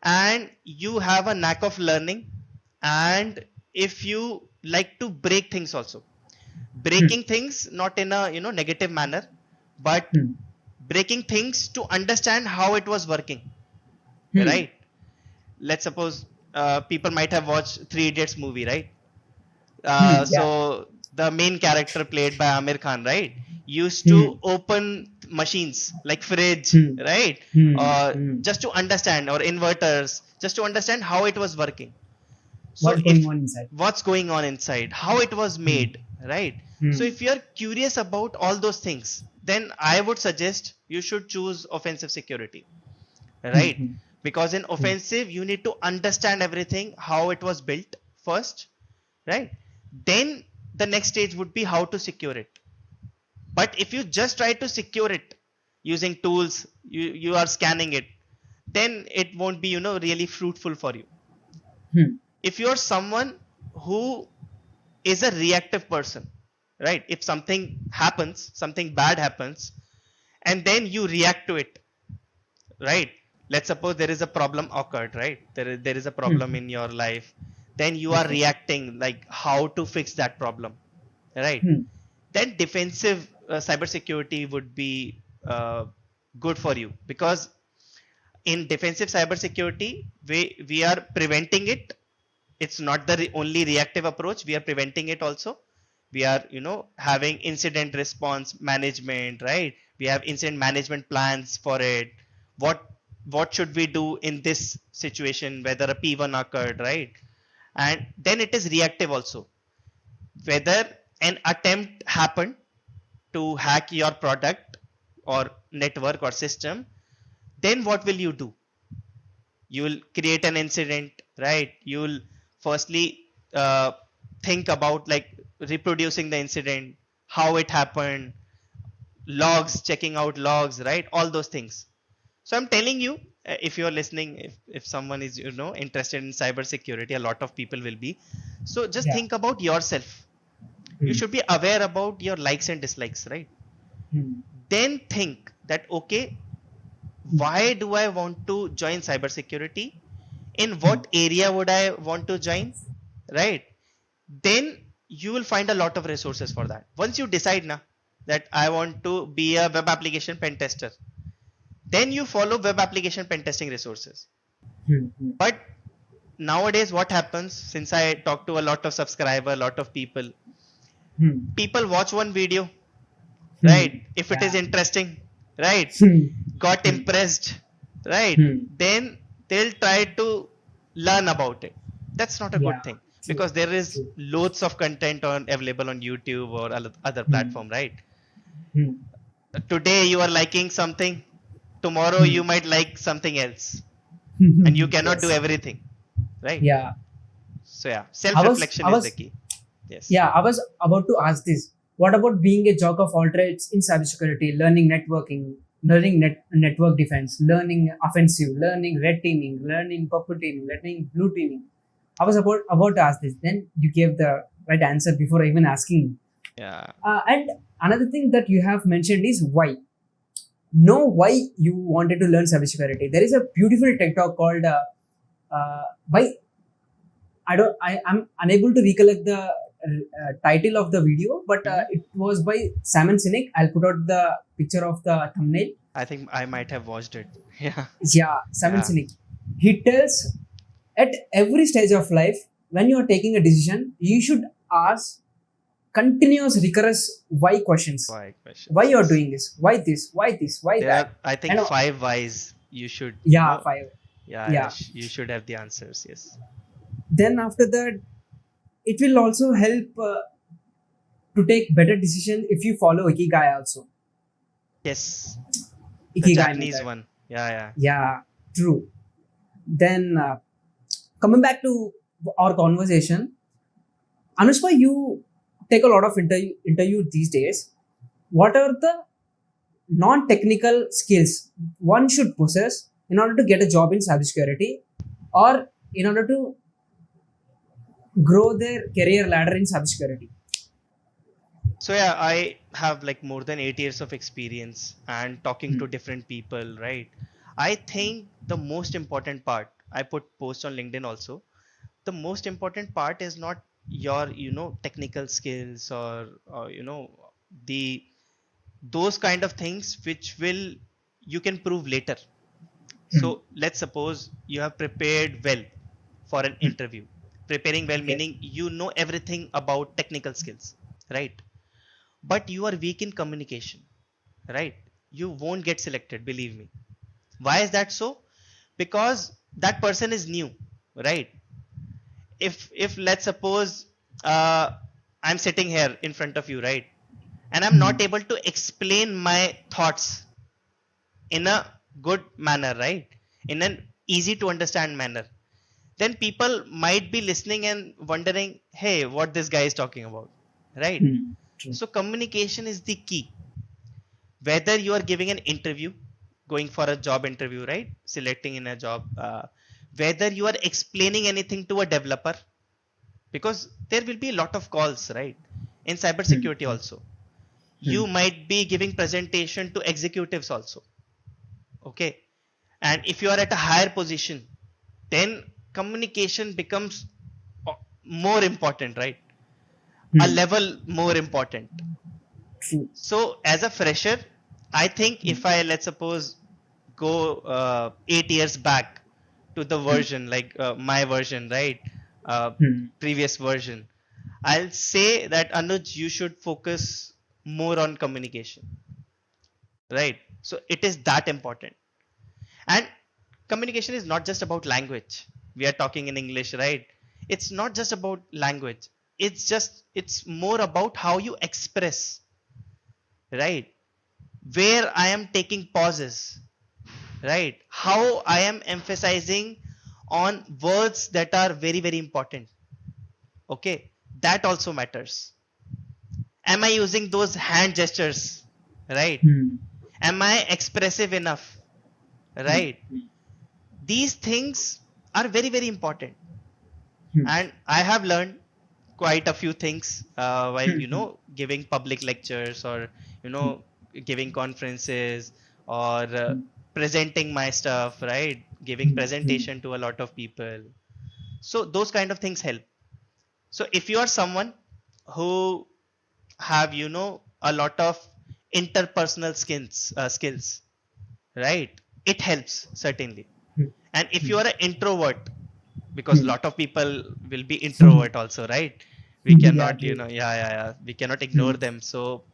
and you have a knack of learning, and if you like to break things also. Breaking things not in a negative manner, but breaking things to understand how it was working, right? Let's suppose people might have watched Three Idiots movie, right? Yeah. So the main character played by Amir Khan, right, used to open machines like fridge, right? Just to understand, or inverters, just to understand how it was working. So What's going on inside? what's going on inside, how it was made, right? So if you're curious about all those things, then I would suggest you should choose offensive security, right? Because in offensive, you need to understand everything, how it was built first, right? Then the next stage would be how to secure it. But if you just try to secure it using tools, you are scanning it, then it won't be really fruitful for you. If you're someone who is a reactive person, right? If something happens, something bad happens, and then you react to it, right? Let's suppose there is a problem occurred, right? There is a problem in your life. Then you are reacting like how to fix that problem, right? Then defensive cybersecurity would be good for you, because in defensive cybersecurity, we are preventing it. It's not the only reactive approach. We are preventing it also. We are having incident response management, right? We have incident management plans for it. What should we do in this situation, whether a P1 occurred, right? And then it is reactive also, whether an attempt happened to hack your product or network or system, then what will you do? You will create an incident, right? You will firstly think about like reproducing the incident, how it happened, logs, checking out logs, right? All those things. So I'm telling you, if you're listening, if someone is interested in cybersecurity, a lot of people will be. So just think about yourself. You should be aware about your likes and dislikes, right? Then think that, okay, why do I want to join cybersecurity? In what area would I want to join, right? Then you will find a lot of resources for that. Once you decide now that I want to be a web application pen tester, then you follow web application pen testing resources. But nowadays what happens, since I talk to a lot of subscriber, a lot of people, people watch one video, right? If it is interesting, right? Got impressed, right? Then they'll try to learn about it. That's not a good thing, because there is loads of content available on YouTube or other platform, right? Today you are liking something, tomorrow you might like something else, and you cannot do everything, right? Yeah. So yeah, self-reflection is the key. Yes. Yeah, I was about to ask this. What about being a jack of all trades in cybersecurity, learning networking, learning network defense, learning offensive, learning red teaming, learning purple teaming, learning blue teaming? I was about to ask this. Then you gave the right answer before even asking. Yeah. And another thing that you have mentioned is why. Know why you wanted to learn cybersecurity. There is a beautiful TED talk called why. I'm unable to recollect the title of the video, but it was by Simon Sinek. I'll put out the picture of the thumbnail. I think I might have watched it. Yeah. Yeah, Simon Sinek. He tells at every stage of life, when you are taking a decision, you should ask continuous, recurrent why questions. Why questions? Why you are doing this? Why this? Why this? Why There that? are, I think, 5 whys you should. Yeah, 5. Yeah. You should have the answers. Yes. Then after that, it will also help to take better decision if you follow Ikigai also. Yes. Ikigai The Japanese method. one. Yeah. Yeah, true. Then coming back to our conversation, Anushka, you take a lot of interview these days. What are the non-technical skills one should possess in order to get a job in cybersecurity, or in order to grow their career ladder in cybersecurity? So yeah, I have like more than 8 years of experience and talking to different people, right? I think the most important part, I put posts on LinkedIn also, the most important part is not your technical skills or the those kind of things which will you can prove later. So let's suppose you have prepared well for an interview. Preparing well Okay. meaning you know everything about technical skills, right? But you are weak in communication, right? You won't get selected, believe me. Why is that so? Because that person is new, right? If let's suppose uh, I'm sitting here in front of you, right? And I'm not able to explain my thoughts in a good manner, right? In an easy to understand manner, then people might be listening and wondering, hey, what this guy is talking about, right? True. So communication is the key. Whether you are giving an interview, going for a job interview, right? Selecting in a job, whether you are explaining anything to a developer, because there will be a lot of calls, right? In cybersecurity also, you might be giving presentation to executives also, okay? And if you are at a higher position, then communication becomes more important, right? A level more important. True. So as a fresher, I think if I, let's suppose, go 8 years back to the version, like my version, right? uh, Previous version, I'll say that Anuj, you should focus more on communication, right? So it is that important. And communication is not just about language. We are talking in English, right? It's not just about language. It's more about how you express, right? Where I am taking pauses, right? How I am emphasizing on words that are very, very important. Okay. That also matters. Am I using those hand gestures, right? Am I expressive enough, right? These things are very, very important. And I have learned quite a few things while giving public lectures, or giving conferences, or presenting my stuff, right? Giving presentation to a lot of people. So those kind of things help. So if you are someone who have a lot of interpersonal skills, right? It helps certainly. And if you are an introvert, because a lot of people will be introvert also, right? We Yeah, cannot true. we cannot ignore them. So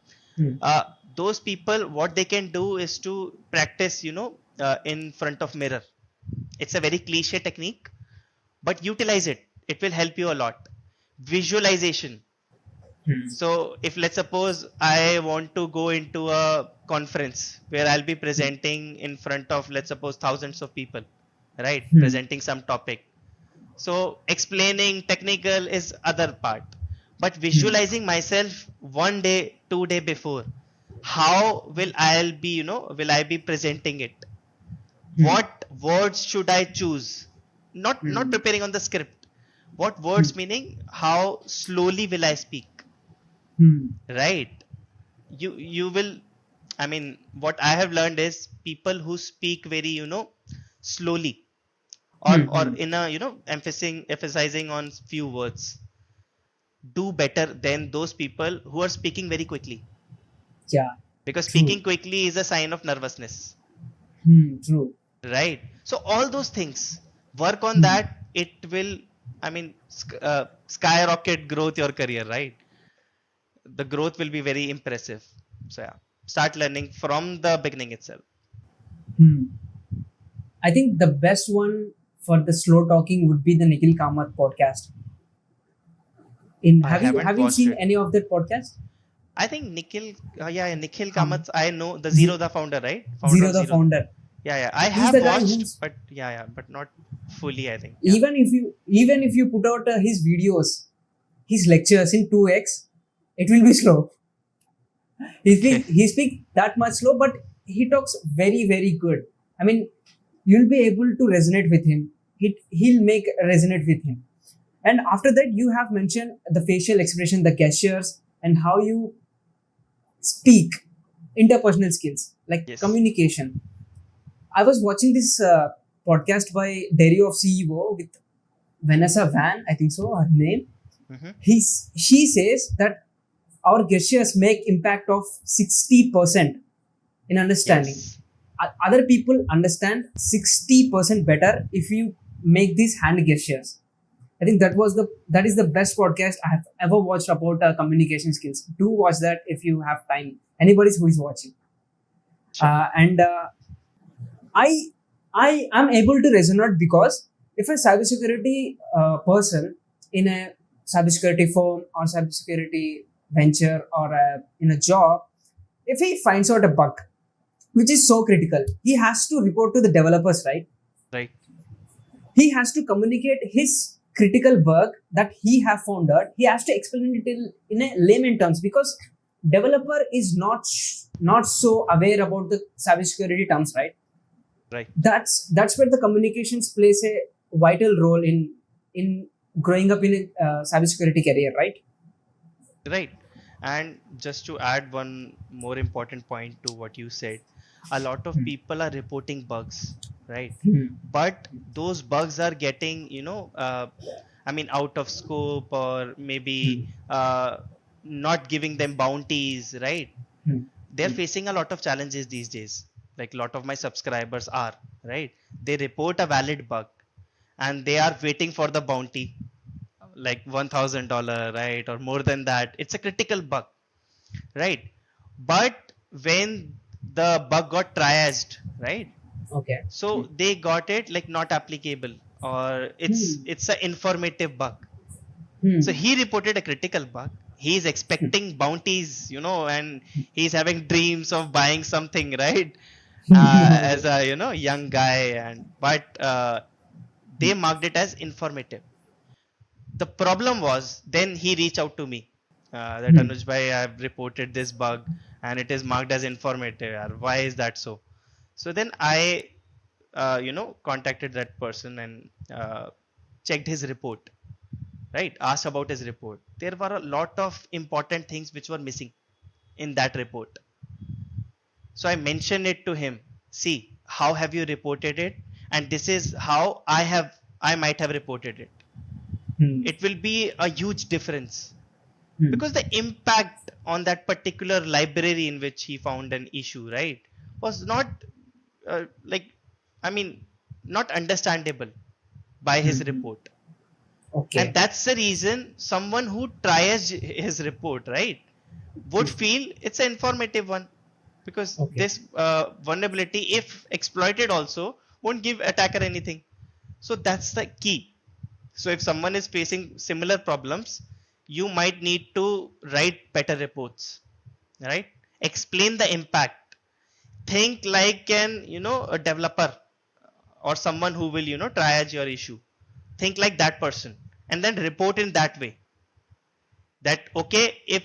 uh, those people, what they can do is to practice in front of mirror. It's a very cliche technique, but utilize it. It will help you a lot. Visualization. So if let's suppose I want to go into a conference where I'll be presenting in front of, let's suppose, thousands of people, right? Presenting some topic. So explaining technical is other part, but visualizing myself 1 day, 2 day before, how will I be presenting it? What words should I choose? Not preparing on the script. What words meaning? How slowly will I speak? Right? You will. I mean, what I have learned is people who speak very slowly, or in a emphasizing on few words, do better than those people who are speaking very quickly, Yeah, because true. speaking quickly is a sign of nervousness, True. right? So all those things, work on that. It will, I mean, skyrocket growth your career, right? The growth will be very impressive. So yeah, start learning from the beginning itself. I think the best one for the slow talking would be the Nikhil Kamath podcast. In I haven't have you watched seen it. any of that podcast? I think Nikhil, yeah, Nikhil Kam Kamath. I know the Z- Zero, the founder, right? Founder Zero, of the Zero. founder. Yeah. I He's have the guy watched, who's but yeah, but not fully. I think. Yeah. even if you put out his videos, his lectures in 2x, it will be slow. Okay. He speak that much slow, but he talks very very good. I mean, you'll be able to resonate with him. He'll make resonate with him. And after that, you have mentioned the facial expression, the gestures, and how you speak, interpersonal skills like Yes. communication. I was watching this podcast by Dairy of CEO with Vanessa Van, I think so, her name. Mm-hmm. She says that our gestures make impact of 60% in understanding. Yes. Other people understand 60% better if you make these hand gestures. I think that is the best podcast I have ever watched about communication skills. Do watch that if you have time. Anybody who is watching, Sure. and I am able to resonate because if a cybersecurity person in a cybersecurity firm or cybersecurity venture or in a job, if he finds out a bug which is so critical, he has to report to the developers, right? Right. He has to communicate his critical bug that he have found out. He has to explain it in a layman terms because developer is not so aware about the cybersecurity terms, right? Right. That's where the communications plays a vital role in growing up in a cybersecurity career, right? Right. And just to add one more important point to what you said, a lot of people are reporting bugs, right? But those bugs are getting, out of scope, or maybe not giving them bounties, right? They're facing a lot of challenges these days. Like a lot of my subscribers are, right? They report a valid bug and they are waiting for the bounty, like $1,000, right? Or more than that. It's a critical bug, right? But when the bug got triaged, right? Okay. So they got it like not applicable, or it's an informative bug. So he reported a critical bug. He's expecting bounties, and he's having dreams of buying something, right? As a young guy, but they marked it as informative. The problem was then he reached out to me, that Anuj bhai, I've reported this bug and it is marked as informative. Yaar. Why is that so? So then I, contacted that person and checked his report, right? Asked about his report. There were a lot of important things which were missing in that report. So I mentioned it to him. See, how have you reported it? And this is how I might have reported it. It will be a huge difference, because the impact on that particular library in which he found an issue, right, was not not understandable by his report. Okay. And that's the reason someone who tries his report, right, would feel it's an informative one, because this vulnerability, if exploited also, won't give attacker anything. So that's the key. So if someone is facing similar problems, you might need to write better reports, right? Explain the impact. Think like a developer or someone who will, triage your issue. Think like that person and then report in that way. That, okay, if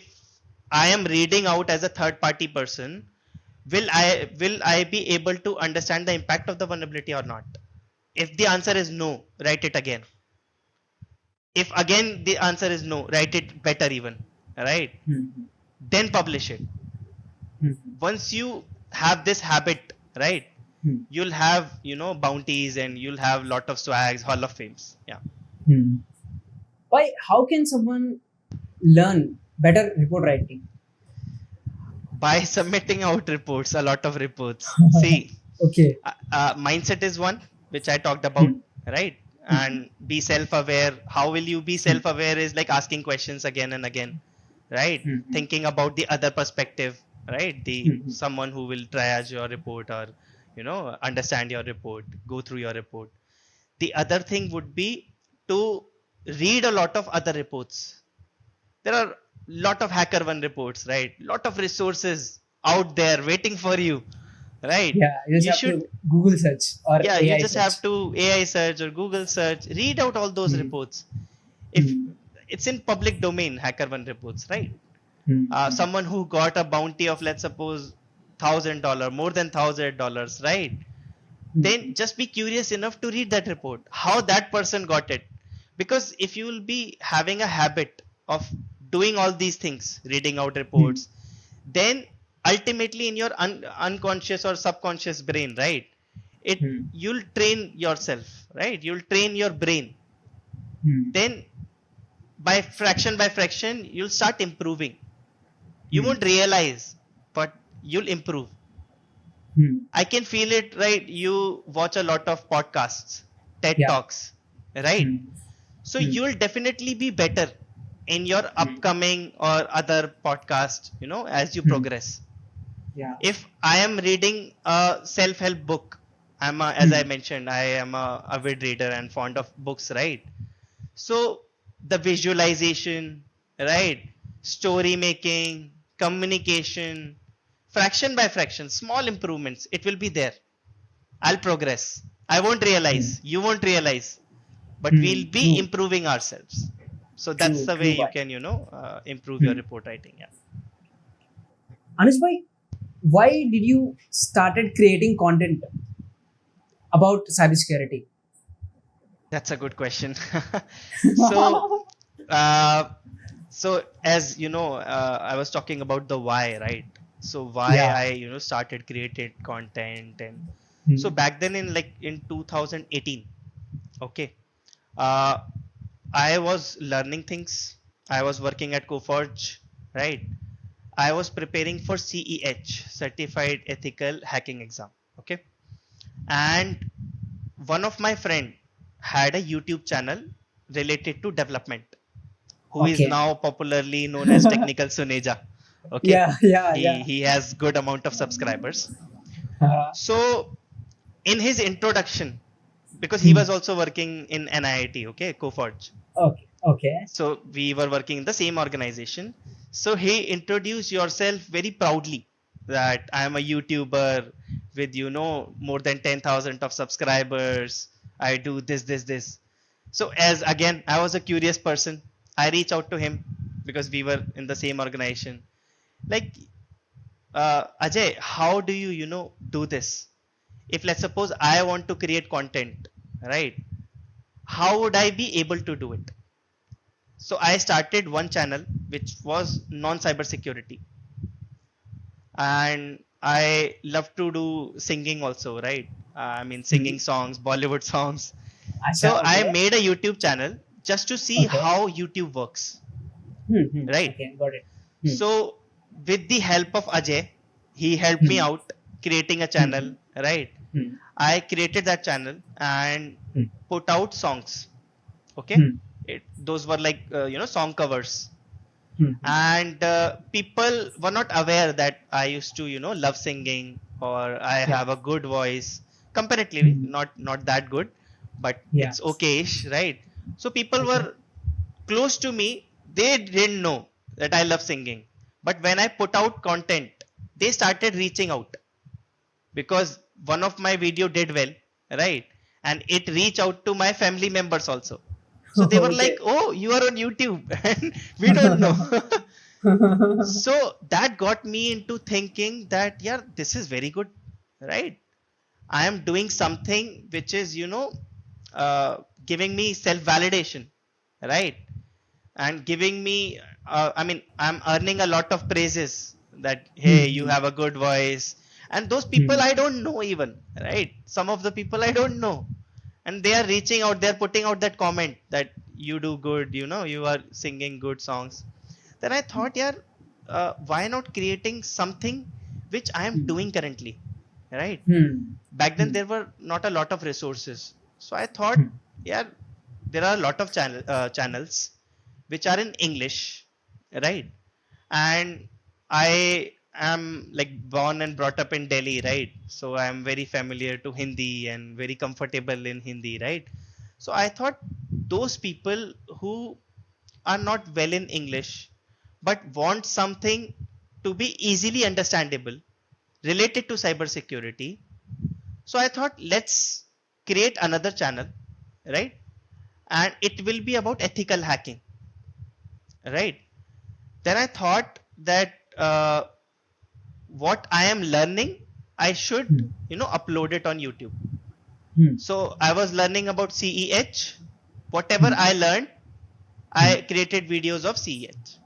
I am reading out as a third party person, will I be able to understand the impact of the vulnerability or not? If the answer is no, write it again. If again the answer is no, write it better even, right? Then publish it. Once you have this habit, right, you'll have bounties, and you'll have lot of swags, hall of fames. Yeah. Why? How can someone learn better report writing? By submitting out reports, a lot of reports. See, Okay. mindset is one which I talked about, right? And be self-aware. How will you be self-aware? Is like asking questions again and again, right? Thinking about the other perspective, right? The someone who will triage your report, or understand your report, go through your report. The other thing would be to read a lot of other reports. There are lot of HackerOne reports, right? Lot of resources out there waiting for you, right? Yeah, you just have to Google search or Yeah, AI you just search. have to AI search or Google search. Read out all those reports. If it's in public domain, HackerOne reports, right? Someone who got a bounty of, let's suppose, $1,000, more than $1,000, right? Then just be curious enough to read that report, how that person got it. Because if you will be having a habit of doing all these things, reading out reports, then ultimately in your unconscious or subconscious brain, right, you'll train yourself, right? You'll train your brain then by fraction, you'll start improving. You won't realize, but you'll improve. I can feel it, right? You watch a lot of podcasts, TED Talks, right? So you'll definitely be better in your upcoming or other podcast, as you progress. If I am reading a self-help book, as I mentioned, I am a avid reader and fond of books, right? So the visualization, right? Story making, communication, fraction by fraction, small improvements, it will be there. I'll progress. I won't realize, you won't realize, but we'll be improving ourselves. So that's the way you can, improve your report writing. Yeah. Anuj bhai, why did you started creating content about cybersecurity? That's a good question. So, so as you know, I was talking about the why, right? So why I started created content, and so back then in 2018, okay, I was learning things. I was working at Coforge, right? I was preparing for CEH, Certified Ethical Hacking exam, okay, and one of my friend had a YouTube channel related to development, who is now popularly known as Technical Suneja. Okay, he has good amount of subscribers. So in his introduction, because he was also working in NIIT, okay, Coforge. Okay. So we were working in the same organization. So he introduced yourself very proudly that I am a YouTuber with more than 10,000 of subscribers. I do this. So as again I was a curious person, I reached out to him because we were in the same organization. Like, Ajay, how do you do this? If let's suppose I want to create content, right? How would I be able to do it? So I started one channel which was non-cybersecurity, and I love to do singing also, right? I mean singing songs, Bollywood songs. So I made a YouTube channel just to see how YouTube works, right? Okay, got it. So with the help of Ajay, he helped me out creating a channel, right? I created that channel and put out songs, okay? Those were like song covers, and people were not aware that I used to love singing, or I have a good voice comparatively, not that good, but it's okay-ish, right? So people were close to me, they didn't know that I love singing, but when I put out content, they started reaching out because one of my video did well, right? And it reached out to my family members also. So they were like, oh, you are on YouTube and we don't know. So that got me into thinking that, yeah, this is very good, right? I am doing something which is, giving me self-validation, right? And giving me, I'm earning a lot of praises that, hey, you have a good voice. And those people I don't know even, right? Some of the people I don't know. And they are reaching out, they're putting out that comment that you do good, you are singing good songs. Then I thought, yeah, why not creating something which I am doing currently, right? Back then there were not a lot of resources. So I thought, yeah, there are a lot of channels which are in English, right? And I am like born and brought up in Delhi, right? So I am very familiar to Hindi and very comfortable in Hindi, right? So I thought those people who are not well in English but want something to be easily understandable related to cybersecurity. So I thought, let's create another channel, right? And it will be about ethical hacking, right? Then I thought that what I am learning, I should upload it on YouTube. So I was learning about CEH. Whatever I learned, I created videos of CEH,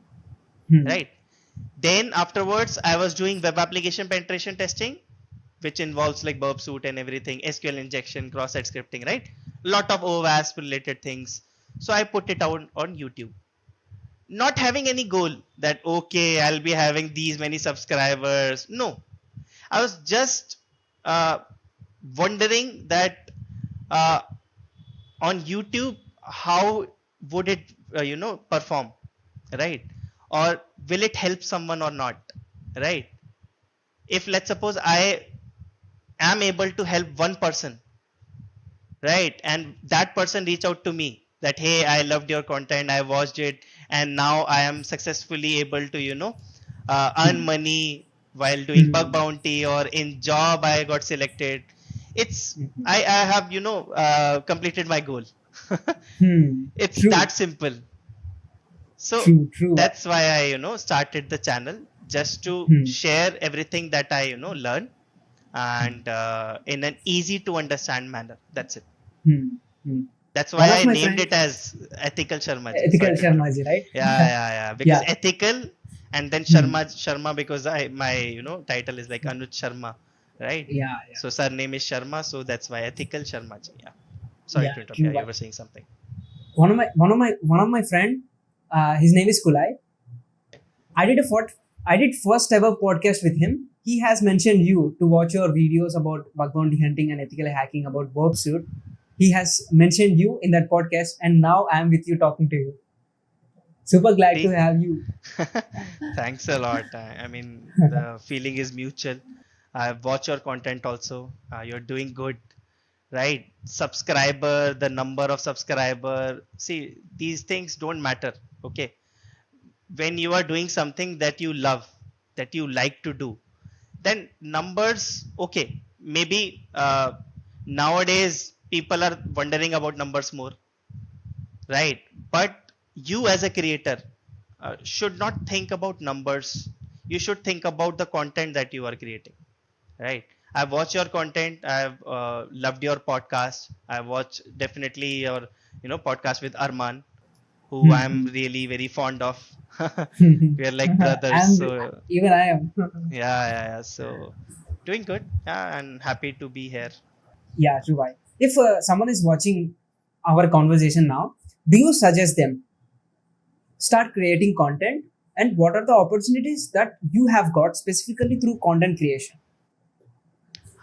right? Then afterwards, I was doing web application penetration testing, which involves like burp suit and everything, SQL injection, cross-site scripting, right? Lot of OWASP related things. So I put it out on YouTube, not having any goal that okay, I'll be having these many subscribers. No, I was just uh, wondering that uh, on YouTube, how would it perform, right? Or will it help someone or not, right? If let's suppose I am able to help one person, right, and that person reach out to me that hey, I loved your content, I watched it, and now I am successfully able to earn money while doing bug bounty, or in job I got selected. It's I have completed my goal. It's True, that simple. So true. that's why I started the channel, just to Hmm. share everything that I learn, and in an easy to understand manner. That's it. Hmm. Hmm. That's why One of I my named it friends, as Ethical Sharmaji. Ethical Sorry to interrupt. Sharmaji, right? Yeah. Because Yeah. ethical, and then Hmm. Sharma because my title is like Anuj Sharma, right? Yeah, yeah, So surname is Sharma, so that's why Ethical Sharmaji. Yeah. Sorry yeah. to interrupt. Yeah, True. you were saying something. One of my friend, his name is Kulai. I did a I did first ever podcast with him. He has mentioned you to watch your videos about bug bounty hunting and ethical hacking about Bob Suit. He has mentioned you in that podcast, and now I am with you talking to you. Super glad to See? have you. Thanks a lot. I mean, the feeling is mutual. I watch your content also. You're doing good, right? Subscriber, the number of subscriber. See, these things don't matter. Okay. When you are doing something that you love, that you like to do, then numbers, okay. Maybe nowadays people are wondering about numbers more, right? But you as a creator should not think about numbers. You should think about the content that you are creating, right? I've watched your content. I've loved your podcast. I watched definitely your podcast with Arman, who I'm really very fond of. We are like brothers. And So even I am. yeah. So doing good. Yeah, and happy to be here. Yeah, true. Why? If someone is watching our conversation now, do you suggest them start creating content? And what are the opportunities that you have got specifically through content creation?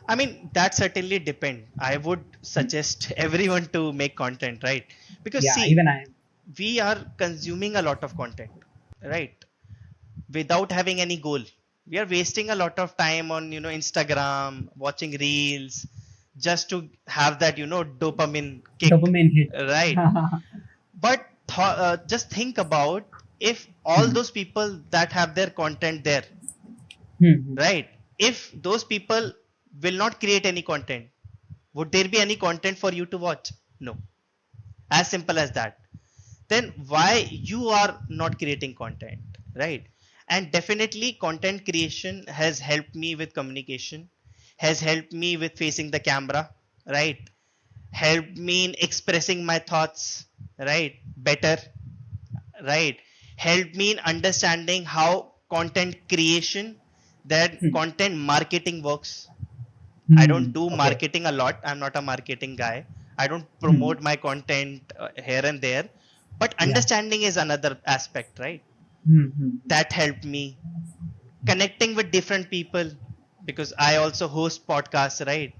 I mean, that certainly depend. I would suggest everyone to make content, right? Because Yeah, see, even I am. we are consuming a lot of content, right? Without having any goal. We are wasting a lot of time on, Instagram, watching reels, just to have that, dopamine kick, Dopamine hit. right? But just think about if all those people that have their content there, right? If those people will not create any content, would there be any content for you to watch? No. As simple as that. Then why you are not creating content, right? And definitely content creation has helped me with communication, has helped me with facing the camera, right? Helped me in expressing my thoughts, right, better, right? Helped me in understanding how content creation, that content marketing works. I don't do Okay. marketing a lot. I'm not a marketing guy. I don't promote my content here and there. But Yeah. understanding is another aspect, right? Hmm. That helped me connecting with different people, because I also host podcasts, right?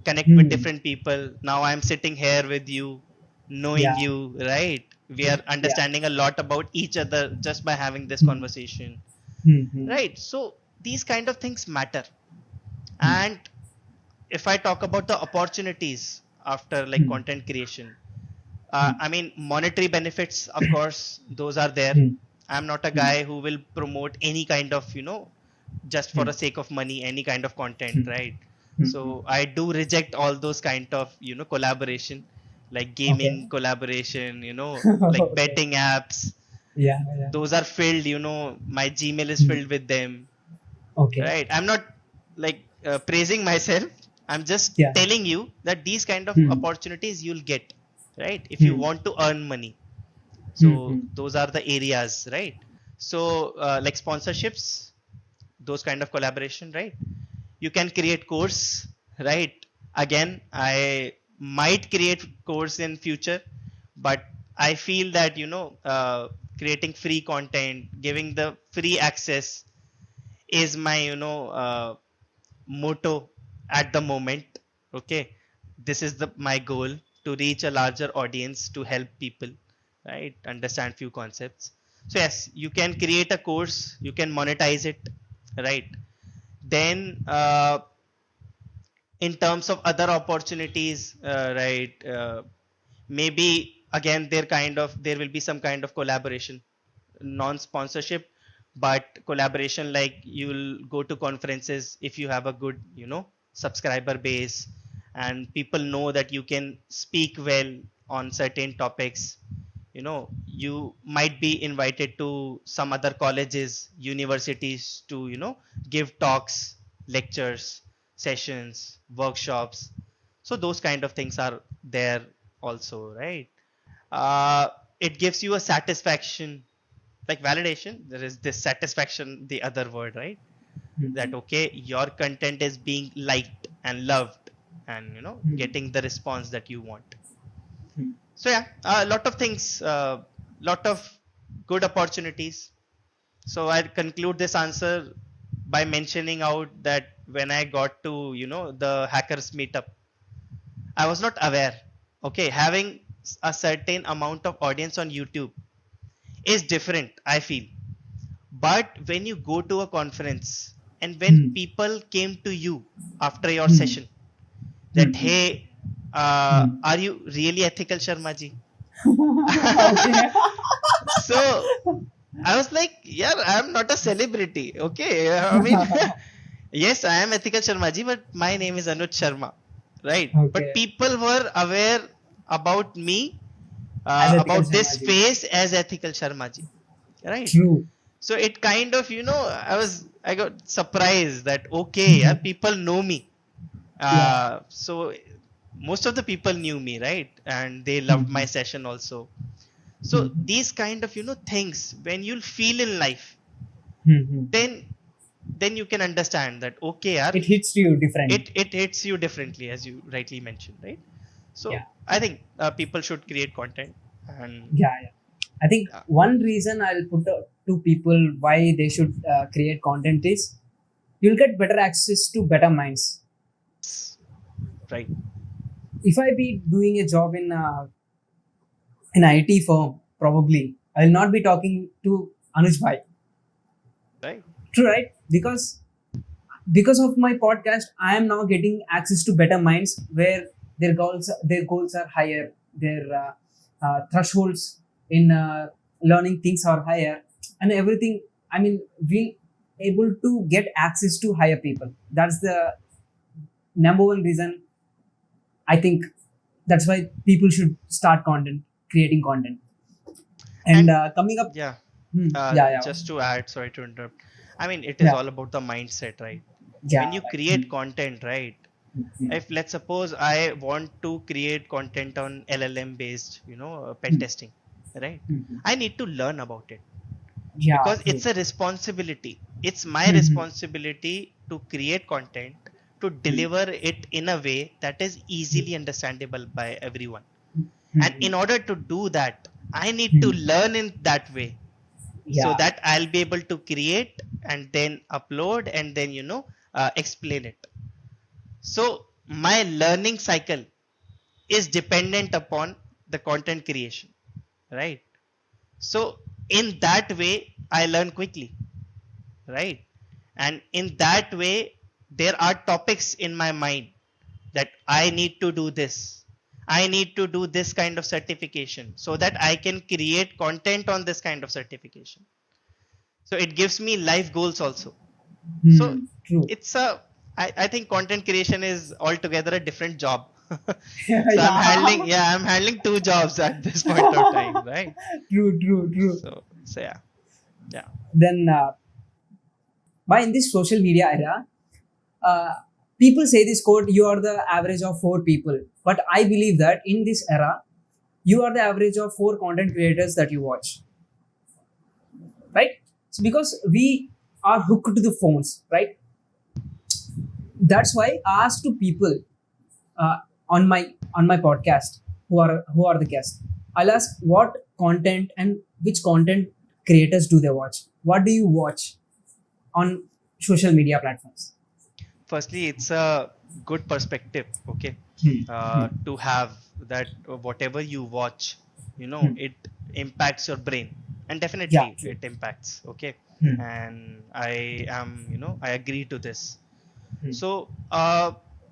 Connect with Hmm. different people. Now I'm sitting here with you, knowing Yeah. you, right? We are Yeah. understanding a lot about each other just by having this conversation, Hmm. right? So these kind of things matter. Hmm. And if I talk about the opportunities after like Hmm. content creation, Hmm. I mean, monetary benefits, of course, those are there. Hmm. I'm not a Hmm. guy who will promote any kind of, just for Hmm. the sake of money, any kind of content, Hmm. right? Hmm. So I do reject all those kind of, collaboration, like Okay. gaming collaboration, like Okay. betting apps. Yeah. Yeah. Those are filled, my Gmail is Hmm. filled with them, Okay. right? I'm not like praising myself. I'm just Yeah. telling you that these kind of Hmm. opportunities you'll get, right, if you Hmm. want to earn money. Hmm. So Hmm. those are the areas, right? So like sponsorships, those kind of collaboration, right? You can create course, right? Again, I might create course in future, but I feel that, creating free content, giving the free access is my, motto at the moment. Okay. This is my goal, to reach a larger audience, to help people, right, understand few concepts. So yes, you can create a course, you can monetize it, right? Then in terms of other opportunities, right, maybe again there will be some kind of collaboration, non sponsorship, but collaboration, like you'll go to conferences if you have a good, subscriber base, and people know that you can speak well on certain topics. You might be invited to some other colleges, universities, to give talks, lectures, sessions, workshops. So those kind of things are there also, right? uh, it gives you a satisfaction, like validation. There is this satisfaction, the other word, right? That okay, your content is being liked and loved, and getting the response that you want. So yeah, a lot of things, lot of good opportunities. So I conclude this answer by mentioning out that when I got to the hackers meetup, I was not aware. Okay, having a certain amount of audience on YouTube is different, I feel. But when you go to a conference and when people came to you after your session, that hey, are you really Ethical Sharmaji? Okay. So I was like, yeah, I'm not a celebrity. Okay. I mean, yes, I am Ethical Sharmaji, but my name is Anuj Sharma. Right. But Okay. people were aware about me, As Ethical about this Sharmaji. face as Ethical Sharmaji. Right. True. So it kind of, I got surprised that, okay, yeah, people know me. Yeah. So most of the people knew me, right? And they loved my session also. So these kind of, things, when you'll feel in life, then you can understand that, okay, yaar, It hits you different. it hits you differently, as you rightly mentioned, right? So Yeah. I think people should create content, and Yeah, yeah. I think uh, one reason I'll put to people why they should create content is you'll get better access to better minds. right, If I be doing a job in an IT firm, probably I'll not be talking to Anuj Bhai. right, True, right? Because of my podcast, I am now getting access to better minds where their goals are higher, their thresholds in learning things are higher, and everything. I mean, we able to get access to higher people. That's the number one reason. I think that's why people should start creating content. And and coming up, yeah. yeah, yeah, Just to add, sorry to interrupt. I mean, it is yeah, all about the mindset, right? When yeah, you right. create content, right? Mm. If let's suppose I want to create content on LLM based, pen testing, right? Mm. I need to learn about it, Yeah, because true. it's a responsibility. It's my Mhm. responsibility to create content, to Mm. deliver it in a way that is easily understandable by everyone. And Mhm. in order to do that, I need to Mhm. learn in that way, so Yeah. that I'll be able to create and then upload and then explain it. So my learning cycle is dependent upon the content creation, right? So in that way I learn quickly, right? And in that way there are topics in my mind that I need to do this. I need to do this kind of certification so that I can create content on this kind of certification. So it gives me life goals also. So True. it's I think content creation is altogether a different job. So Yeah. I'm handling two jobs at this point of time, right? True, true, true. So yeah, yeah, Then, by in this social media era, uh, people say this quote, you are the average of four people. But I believe that in this era, you are the average of four content creators that you watch, right? So because we are hooked to the phones, right? That's why I ask to people uh, on my podcast who are the guests. I'll ask what content and which content creators do they watch? What do you watch on social media platforms? Firstly, it's a good perspective, okay, to have that whatever you watch, it impacts your brain, and Yeah, definitely true. it impacts, okay. Hmm. And I agree to this. Hmm. So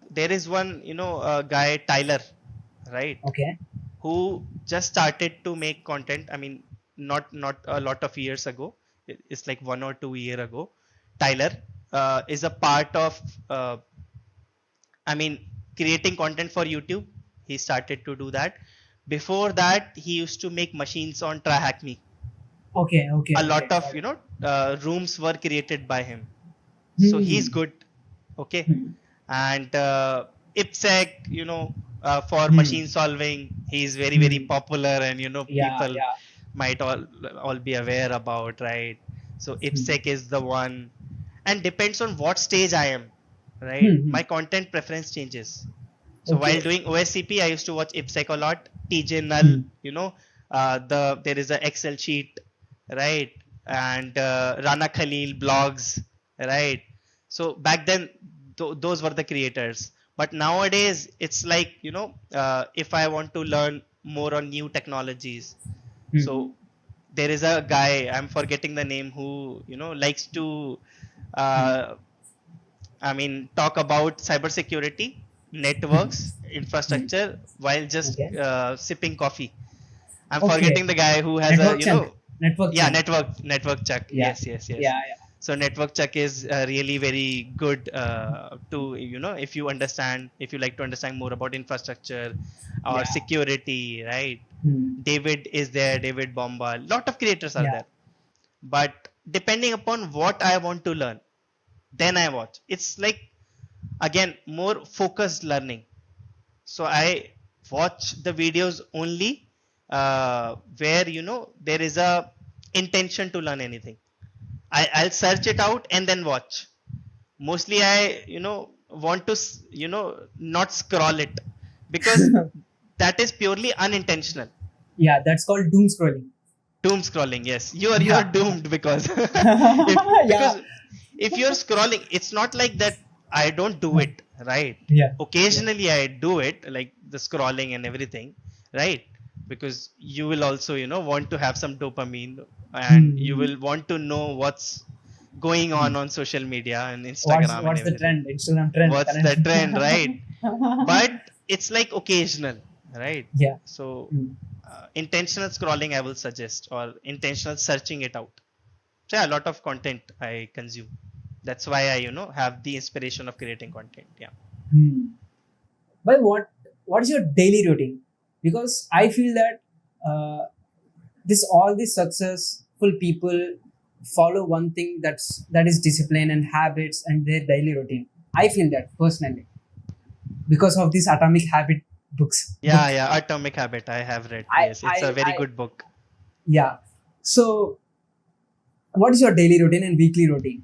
there is one guy, Tyler, right, Okay. who just started to make content. I mean, not a lot of years ago. It's like 1 or 2 year ago. Tyler is a part of uh, I mean, creating content for YouTube. He started to do that. Before that, he used to make machines on Try Hack Me. Okay. Okay. A Okay. lot of Got it. rooms were created by him. So he's Hmm. good. Okay. Hmm. And IPSEC, for Hmm. machine solving, he's very, very Hmm. popular, and Yeah. people Yeah. might all be aware about, right? So Hmm. IPSEC is the one, and depends on what stage I am, right? Hmm. Hmm. My content preference changes. So while Okay. doing OSCP, I used to watch IPSEC a lot. TJ Null, Hmm. there is a Excel sheet, right? And Rana Khalil blogs, right? So back then, those were the creators. But nowadays, it's like if I want to learn more on new technologies, Hmm. Hmm. so there is a guy, I'm forgetting the name, who likes to Hmm. uh, talk about cybersecurity, Hmm. networks, Hmm. infrastructure while just Okay. sipping coffee. I'm Okay. forgetting the guy who has Network chunk. Network yeah, chunk. network check. Yeah. Yes, yes, yes. Yeah. So network check is really very good to if you understand, if you like to understand more about infrastructure or Yeah. security, right? Hmm. David is there, David Bomba. Lot of creators are Yeah. there. But depending upon what I want to learn, then I watch. It's like, again, more focused learning. So I watch the videos only where there is a intention to learn anything. I'll search it out and then watch. Mostly I want to not scroll it, because that is purely unintentional. Yeah. That's called doom scrolling. Doom scrolling, yes, you are Yeah. doomed, because if Yeah. because if you're scrolling, it's not like that I don't do it, right? Yeah. Yeah. Occasionally I do it, like the scrolling and everything, right? Because you will also want to have some dopamine, and you Hmm. will want to know what's going Hmm. on social media and What's Instagram and what's the everything. trend? Instagram trend What's the currently. trend, right? But it's like occasional, right? Yeah. So Hmm. intentional scrolling I will suggest, or intentional searching it out. So yeah, a lot of content I consume. That's why I have the inspiration of creating content. Yeah. Hmm. But what is your daily routine? Because I feel that this all these successful people follow one thing that is discipline and habits and their daily routine. I feel that personally because of this Atomic Habit Yeah, book. yeah. Atomic Habit, I have read. I Yes, it's a I very I good book. yeah. So what is your daily routine and weekly routine?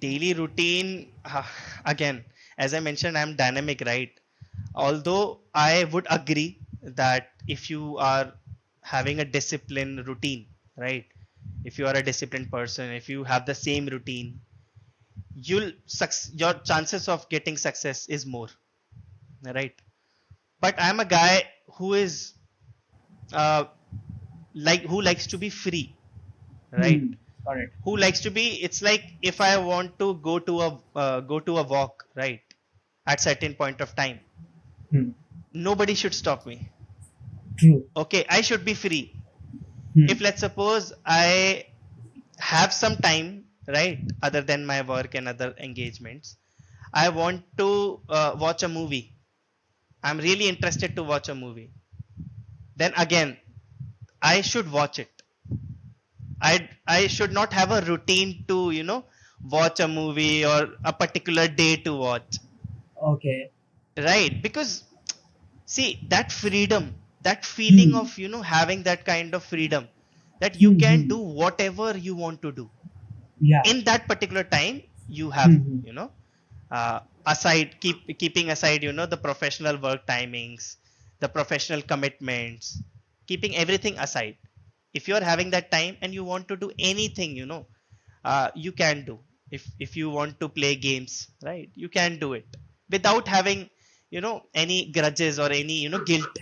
Daily routine, again, as I mentioned, I'm dynamic, right? Although I would agree that if you are having a disciplined routine, right? If you are a disciplined person, if you have the same routine, your chances of getting success is more, right? But I'm a guy who is uh, who likes to be free, right? Hmm. Got it. Who likes to be, it's like, if I want to go to a walk, right, at certain point of time, Hmm. nobody should stop me. True. Okay, I should be free. If, Hmm. let's suppose, I have some time, right, other than my work and other engagements, I want to watch a movie, I'm really interested to watch a movie, then again I should watch it. I should not have a routine to watch a movie or a particular day to watch, Okay. right? Because see, that freedom, that feeling Hmm. of having that kind of freedom, that you Hmm. can Hmm. do whatever you want to do Yeah. in that particular time. You have Hmm. Hmm. aside, keeping aside the professional work timings, the professional commitments, keeping everything aside. If you are having that time and you want to do anything, you can do. If you want to play games, right, you can do it without having, any grudges or any, guilt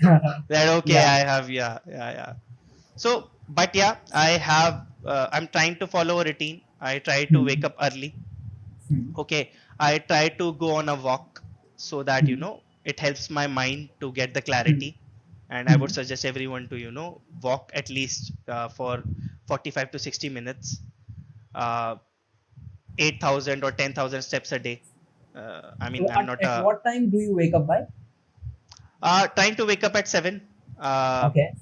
that, okay, Yeah. I have, yeah, yeah, yeah. So, but yeah, I'm trying to follow a routine. I try to wake Hmm. up early. Hmm. Okay. I try to go on a walk so that, Hmm. it helps my mind to get the Hmm. clarity. And I would Hmm. suggest everyone to, walk at least for 45 to 60 minutes, uh, 8,000 or 10,000 steps a day. I mean, So I'm not at what time do you wake up by? trying to wake up at 7. Uh, Okay.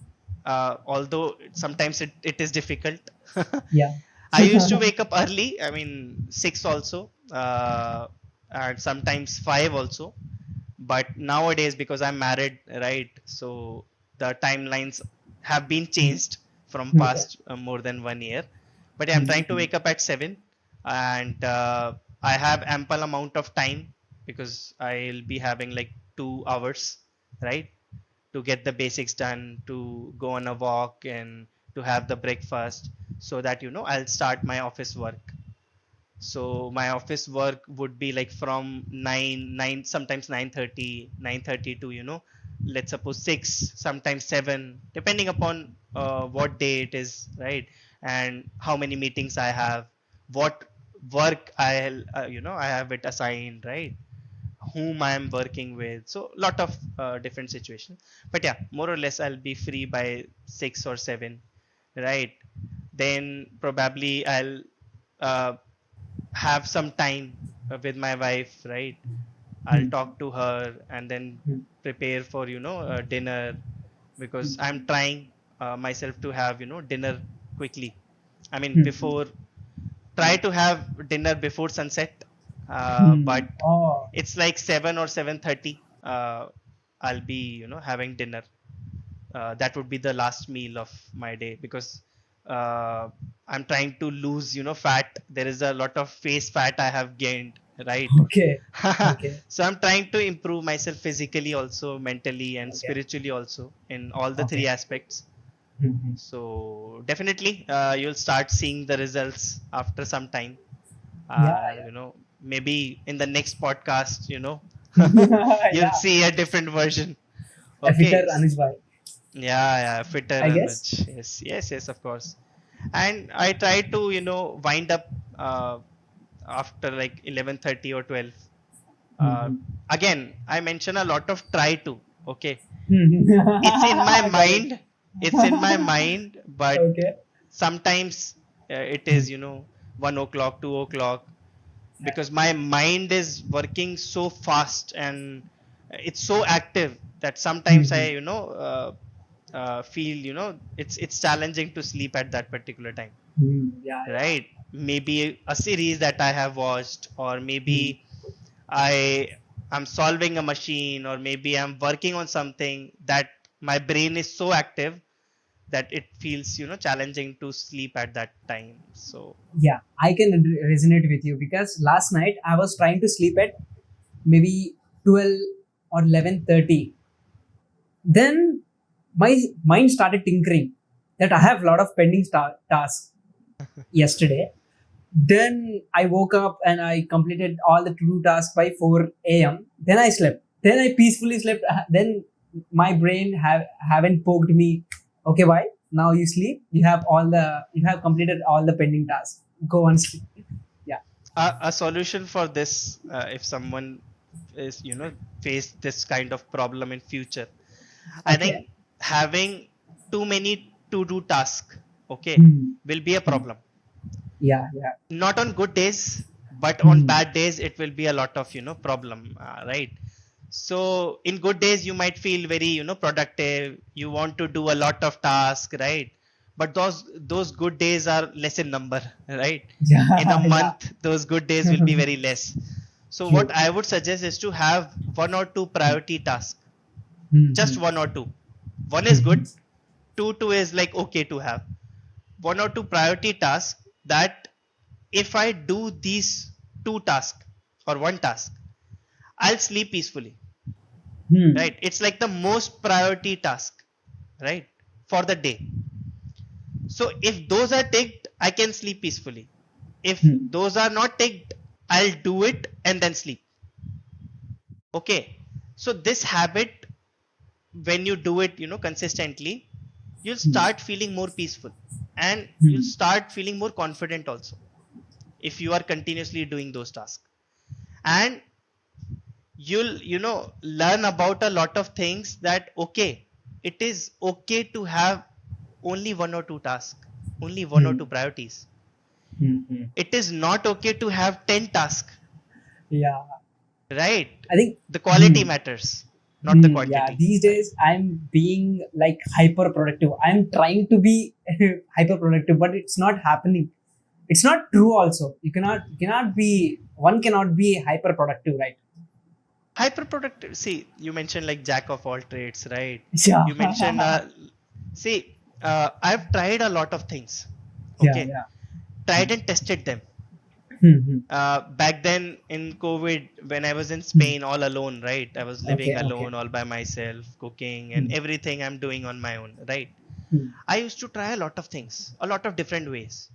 Although sometimes it is difficult. Yeah. I used to wake up early, I mean 6 also, and sometimes 5 also. But nowadays, because I'm married, right? So the timelines have been changed from Okay. past more than 1 year. But yeah, I'm trying to Hmm. wake up at 7, and I have ample amount of time because I'll be having like 2 hours, right? To get the basics done, to go on a walk and to have the breakfast, so that I'll start my office work. So my office work would be like from 9 sometimes 9:30 to let's suppose 6, sometimes 7, depending upon what day it is, right? And how many meetings I have, what work I have it assigned, right? Whom I am working with. So lot of different situations. But yeah, more or less I'll be free by 6 or 7, right? Then probably I'll uh, have some time with my wife, right? I'll Hmm. talk to her and then Hmm. prepare for dinner, because I'm trying myself to have dinner quickly. I mean, Hmm. before, try to have dinner before sunset, but Hmm. Oh. it's like 7 or 7:30. I'll be having dinner. That would be the last meal of my day, because uh, I'm trying to lose fat. There is a lot of face fat I have gained, right? Okay. Okay. So I'm trying to improve myself physically also, mentally and Okay. spiritually also, in all the three Okay. aspects. Hmm. So definitely you'll start seeing the results after some time. Yeah. Maybe in the next podcast, Yeah. you'll Yeah. see a different version. A fitter Okay. Anuj bhai, Yeah, yeah, fitter I and guess. much. Yes, yes, yes, of course. And I try to, wind up uh, after like 11:30 or 12. Uh, Hmm. Again, I mention a lot of try to. Okay, Hmm. it's in my I got it. mind. It's in my mind, but Okay. sometimes it Hmm. is, 1 o'clock, 2 o'clock, because my mind is working so fast and it's so active that sometimes I Hmm. feel it's challenging to sleep at that particular time, Hmm. Yeah. Yeah. right? Maybe a series that I have watched, or Hmm. maybe I am solving a machine, or maybe I'm working on something that my brain is so active that it feels challenging to sleep at that time. So Yeah, I can resonate with you because last night I was trying to sleep at maybe 12 or 11:30. Then my mind started tinkering that I have a lot of pending tasks yesterday. Then I woke up and I completed all the to-do tasks by 4 a.m. Then I slept. Then I peacefully slept. Then my brain haven't poked me. Okay, why? Now you sleep. You have completed all the pending tasks. Go and sleep. Yeah. a solution for this, if someone is face this kind of problem in future, I Okay. think having too many to do tasks, okay, Hmm. will be a Hmm. problem. Yeah. Yeah. Not on good days, but on Hmm. bad days it will be a lot of problem, right? So in good days you might feel very productive, you want to do a lot of tasks, right? But those good days are less in number, right? In a Yeah. Yeah. month those good days will be very less. So what True. I would suggest is to have one or two priority tasks, just Hmm. one or two. One is Hmm. good, two is like okay to have. One or two priority tasks that if I do these two tasks or one task, I'll sleep peacefully. right? It's like the most priority task, right, for the day. So if those are ticked, I can sleep peacefully. If those are not ticked, I'll do it and then sleep. Okay, so this habit, when you do it, consistently, you'll start feeling more peaceful, and you'll start feeling more confident also, if you are continuously doing those tasks. And you'll learn about a lot of things, that okay, it is okay to have only one or two tasks, only one or two priorities. It is not okay to have 10 tasks, Yeah, right? I think The quality matters, not the quantity. yeah, these days I'm being like hyper productive. I'm trying to be hyper productive, but it's not happening. It's not true. Also, one cannot be hyper productive, right? Hyper productive, see, you mentioned like jack of all trades, right? Yeah. You mentioned see, I've tried a lot of things, Yeah, okay, yeah. tried and tested them. Back then in COVID, when I was in Spain all alone, right? I was living alone, all by myself, cooking and everything I'm doing on my own, right? I used to try a lot of things, a lot of different ways.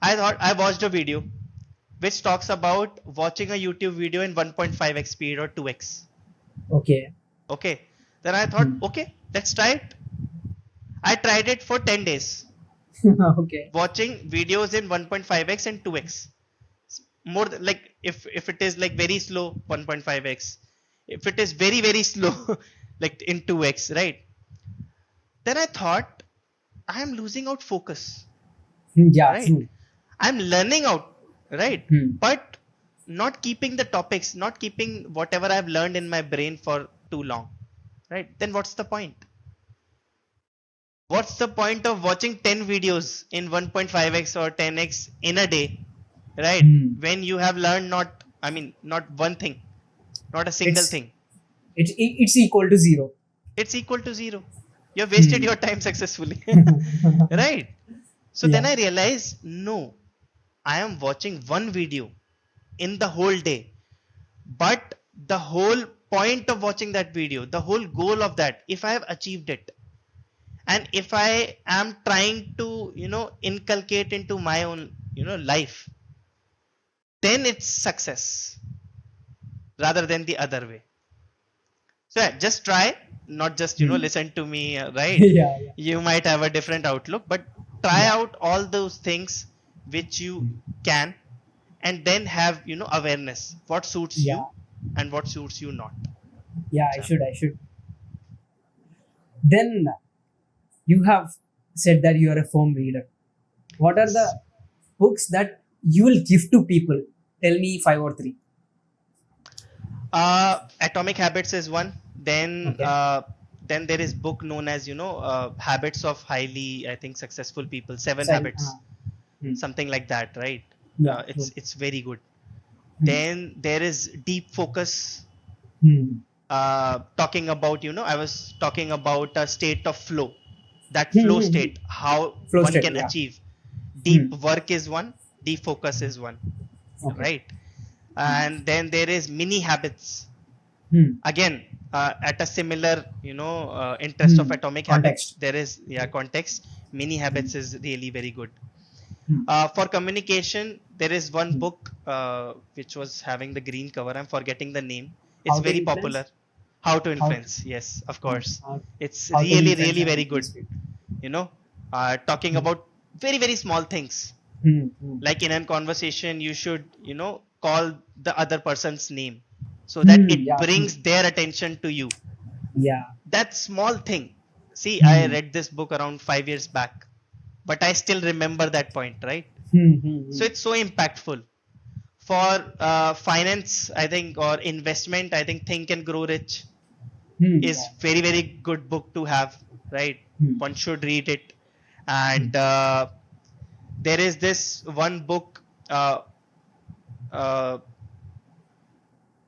I thought, I watched a video which talks about watching a YouTube video in 1.5x speed or 2x. Okay. Okay. Then I thought, okay, let's try it. I tried it for 10 days. Okay. Watching videos in 1.5x and 2x. More like, if it is like very slow, 1.5x. If it is very, very slow, like in 2x, right? Then I thought, I am losing out focus. Yeah, right? true. I'm learning out, right? But not keeping the topics, not keeping whatever I've learned in my brain for too long, right? Then what's the point? What's the point of watching 10 videos in 1.5x or 10x in a day, right? When you have learned not one thing, not a single thing. It's equal to zero. It's equal to zero. You've wasted your time successfully, right? So then I realized, no, I am watching one video in the whole day, but the whole point of watching that video, the whole goal of that, if I have achieved it, and if I am trying to, inculcate into my own, life, then it's success rather than the other way. So yeah, just try, not just, listen to me, right? Yeah. You might have a different outlook, but try out all those things which you can, and then have, awareness, what suits you and what suits you not. Yeah, I should. Then you have said that you are a firm reader. What are the books that you will give to people? Tell me 5 or 3. Atomic Habits is one. Then then there is book known as, Habits of Highly, I think, Successful People, 7 Habits, something like that, right? Yeah, it's very good. Then there is Deep Focus, talking about, I was talking about a state of flow, that flow state, how Flow one state, can yeah. achieve. Deep work is one, deep focus is one, right? And then there is Mini Habits, again, at a similar, interest of Atomic Habits. There is context. Mini Habits is really very good. For communication, there is one book which was having the green cover. I'm forgetting the name. It's very popular. How to Influence. Yes, of course. It's really, really very good. Talking about very, very small things. Like in a conversation, you should, call the other person's name, so that it brings their attention to you. Yeah. That small thing. See, I read this book around 5 years back, but I still remember that point, right? So it's so impactful. For finance, I think, or investment, I think Think and Grow Rich is very, very good book to have, right? One should read it. And there is this one book,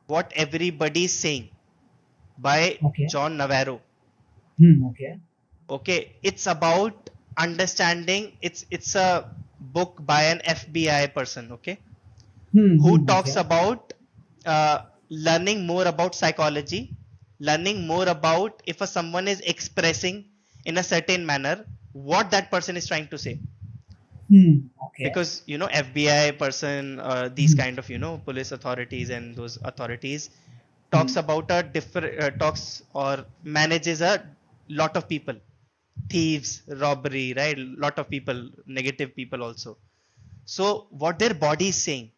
What Everybody's Saying, by John Navarro. Okay, it's about understanding. It's a book by an FBI person, okay, who talks about learning more about psychology learning more about if someone is expressing in a certain manner what that person is trying to say. Okay. Because FBI person, these kind of police authorities and those authorities talks about a different talks or manages a lot of people, thieves, robbery, right? Lot of people, negative people also. So what their body is saying,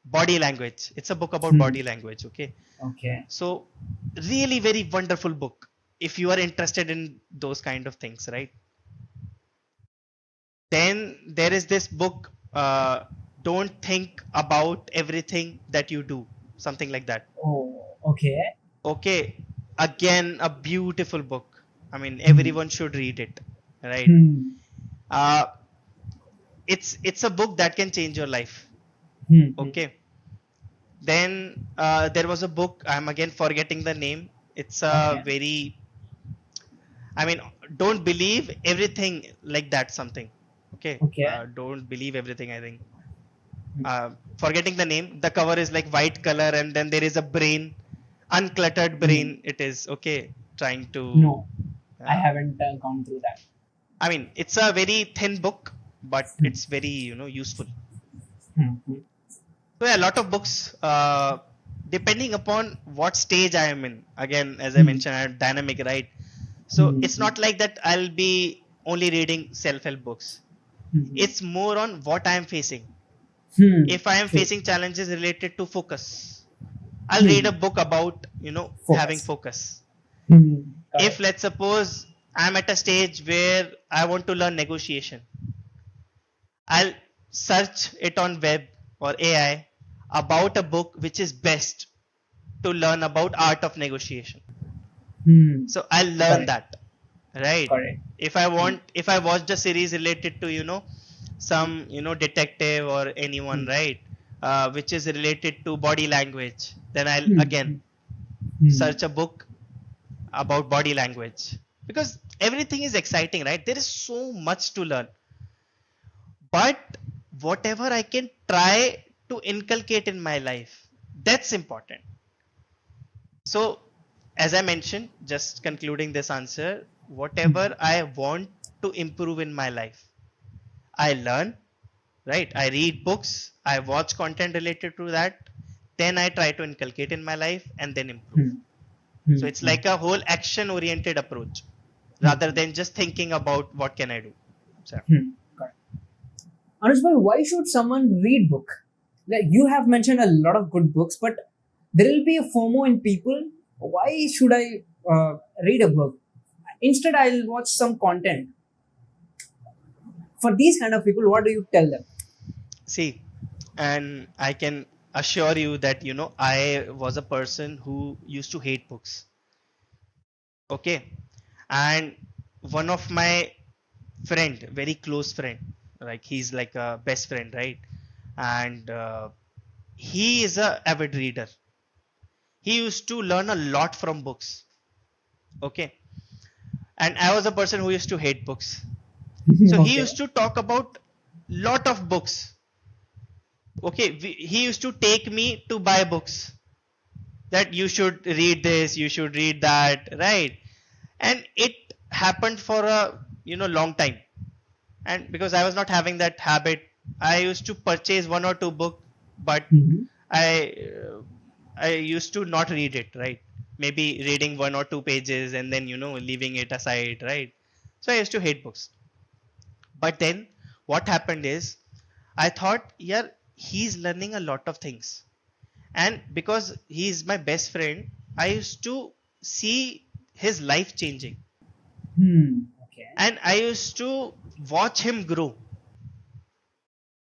body language, it's a book about body language. Okay, Okay. so really very wonderful book if you are interested in those kind of things, right? Then there is this book, don't think about everything that you do, something like that. Oh, okay. Okay, again a beautiful book. I mean, everyone should read it, right? uh, it's a book that can change your life. Okay, then there was a book, I'm again forgetting the name. It's a Okay. very, I mean, don't believe everything, like that, something. Okay, Okay. don't believe everything, I think. Forgetting the name. The cover is like white color, and then there is a brain, uncluttered brain. It is okay, trying to. No, I Uh, haven't gone through that. I mean, it's a very thin book, but it's very useful. So yeah, a lot of books, depending upon what stage I am in. Again, as I mentioned, I'm dynamic, right? So it's not like that I'll be only reading self-help books. It's more on what I am facing. If I am True. facing challenges related to focus, I'll read a book about having focus. If let's suppose I'm at a stage where I want to learn negotiation, I'll search it on web or AI about a book which is best to learn about art of negotiation. So I'll learn that, right? Correct. If I watched a series related to some detective or anyone, right, which is related to body language, then I'll again search a book about body language, because everything is exciting, right? There is so much to learn, but whatever I can try to inculcate in my life, that's important. So as I mentioned, just concluding this answer, whatever I want to improve in my life, I learn, right? I read books, I watch content related to that, then I try to inculcate in my life and then improve. So it's like a whole action oriented approach rather than just thinking about what can I do. So Correct. Anuj bhai, why should someone read book? Like you have mentioned a lot of good books, but there will be a FOMO in people. Why should I read a book? Instead, I'll watch some content. For these kind of people, what do you tell them? see, and I can assure you that I was a person who used to hate books. Okay, and one of my friend, very close friend, like he's like a best friend, right? And he is a avid reader. He used to learn a lot from books. Okay, and I was a person who used to hate books. So he Okay. used to talk about lot of books. Okay, he used to take me to buy books, that you should read this, you should read that, right? And it happened for a long time. And because I was not having that habit, I used to purchase one or two book, but I uh, I used to not read it, right? Maybe reading one or two pages and then leaving it aside, right? So I used to hate books. But then what happened is, I thought, yeah, he's learning a lot of things, and because he's my best friend, I used to see his life changing, Okay. and I used to watch him grow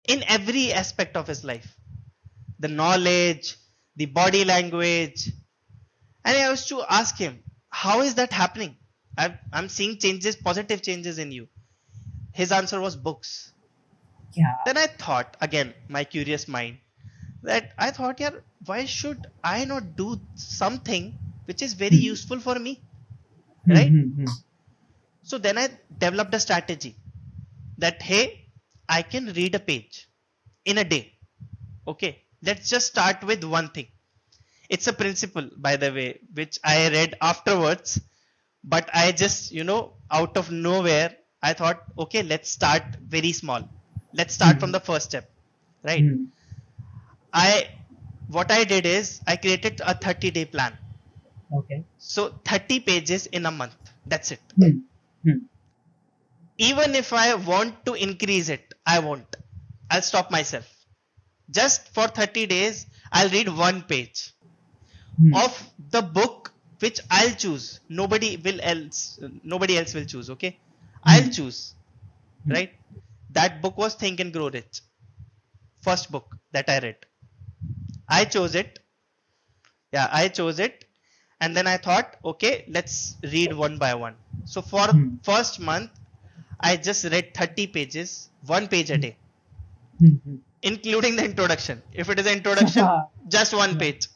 in every aspect of his life, the knowledge, the body language. And I used to ask him, how is that happening? I'm seeing changes, positive changes in you. His answer was books. Yeah. Then I thought, again, my curious mind, that I thought, yeah, why should I not do something which is very useful for me, right? So then I developed a strategy that, hey, I can read a page in a day. Okay, let's just start with one thing. It's a principle, by the way, which I read afterwards, but I just, out of nowhere, I thought, okay, let's start very small. Let's start from the first step, right? Hmm. What I did is I created a 30-day plan. Okay. So 30 pages in a month. That's it. Hmm. Hmm. Even if I want to increase it, I won't. I'll stop myself. Just for 30 days, I'll read one page Hmm. of the book which I'll choose. Nobody else will choose, okay? I'll choose, right? That book was Think and Grow Rich. First book that I read. I chose it. Yeah, I chose it. And then I thought, okay, let's read one by one. So for first month, I just read 30 pages, one page a day, including the introduction. If it is an introduction, just one page.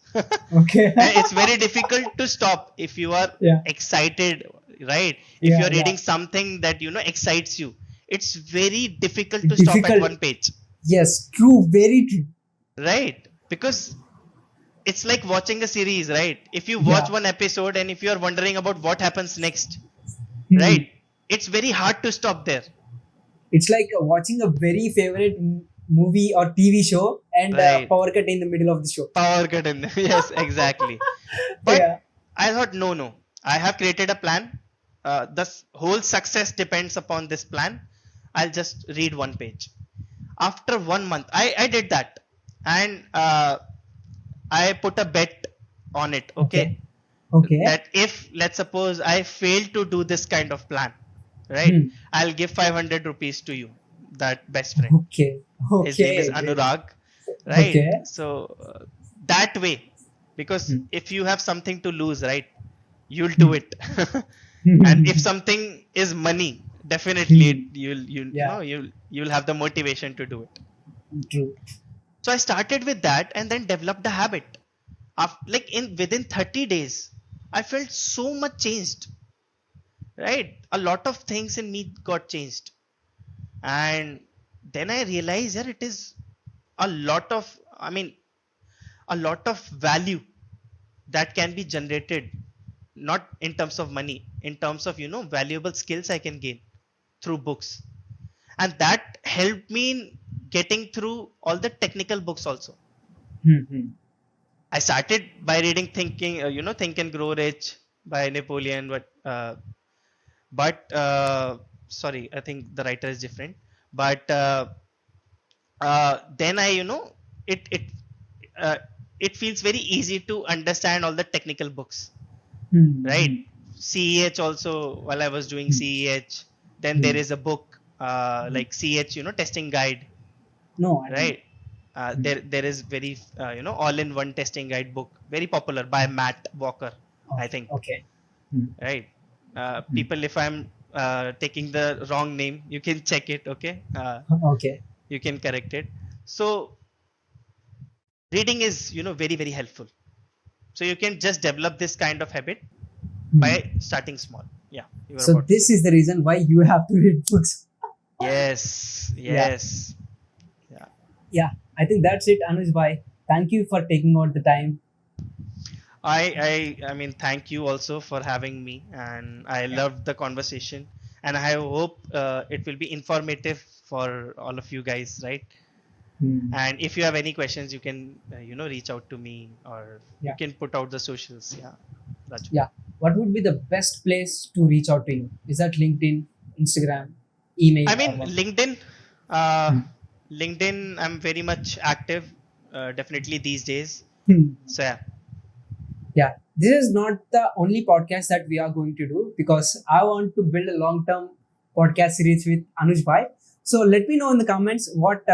Okay. And it's very difficult to stop if you are excited, right? If you're reading something that excites you, it's very difficult to stop at one page, Yes, true, very true. right? Because it's like watching a series, right? If you watch one episode and if you are wondering about what happens next, right? It's very hard to stop there. It's like watching a very favorite movie or TV show and Right. power cut in the middle of the show. Power cut in there. Yes, exactly. But I thought, no. I have created a plan. The whole success depends upon this plan. I'll just read one page. After 1 month, I did that. And I put a bet on it. Okay. That if, let's suppose, I fail to do this kind of plan, right? I'll give 500 rupees to you, that best friend. Okay. His name is Anurag, right? Okay. So that way, because if you have something to lose, right, you'll do it. And if something is money, definitely you'll have the motivation to do it. True. So I started with that and then developed a habit. Within 30 days, I felt so much changed, right? A lot of things in me got changed. And then I realized that it is a lot of value that can be generated, not in terms of money, in terms of, valuable skills I can gain through books. And that helped me in getting through all the technical books also. I started by reading Think and Grow Rich by Napoleon, but sorry, I think the writer is different. But then it feels very easy to understand all the technical books, right? CEH also, while I was doing CEH, then there is a book like CH, testing guide. No. Right. There is very all-in-one testing guide book, very popular by Matt Walker, I think. Okay. Right. People, if I'm taking the wrong name, you can check it. Okay. Okay. You can correct it. So reading is very, very helpful. So you can just develop this kind of habit by starting small. Yeah. So this is the reason why you have to read books. Yes. Yeah, I think that's it, Anuj bhai. Thank you for taking out the time. I mean, thank you also for having me, and I loved the conversation, and I hope it will be informative for all of you guys, right? And if you have any questions, you can reach out to me, or you can put out the socials. Yeah, Raju. Yeah. What would be the best place to reach out to you? Is that LinkedIn, Instagram, email? I mean, LinkedIn. LinkedIn, I'm very much active, definitely these days. So yeah, this is not the only podcast that we are going to do, because I want to build a long-term podcast series with Anuj bhai. So let me know in the comments what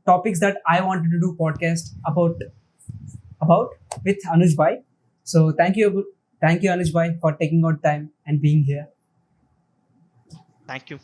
topics that I wanted to do podcast about with Anuj bhai. So thank you Anuj bhai for taking out time and being here. thank you.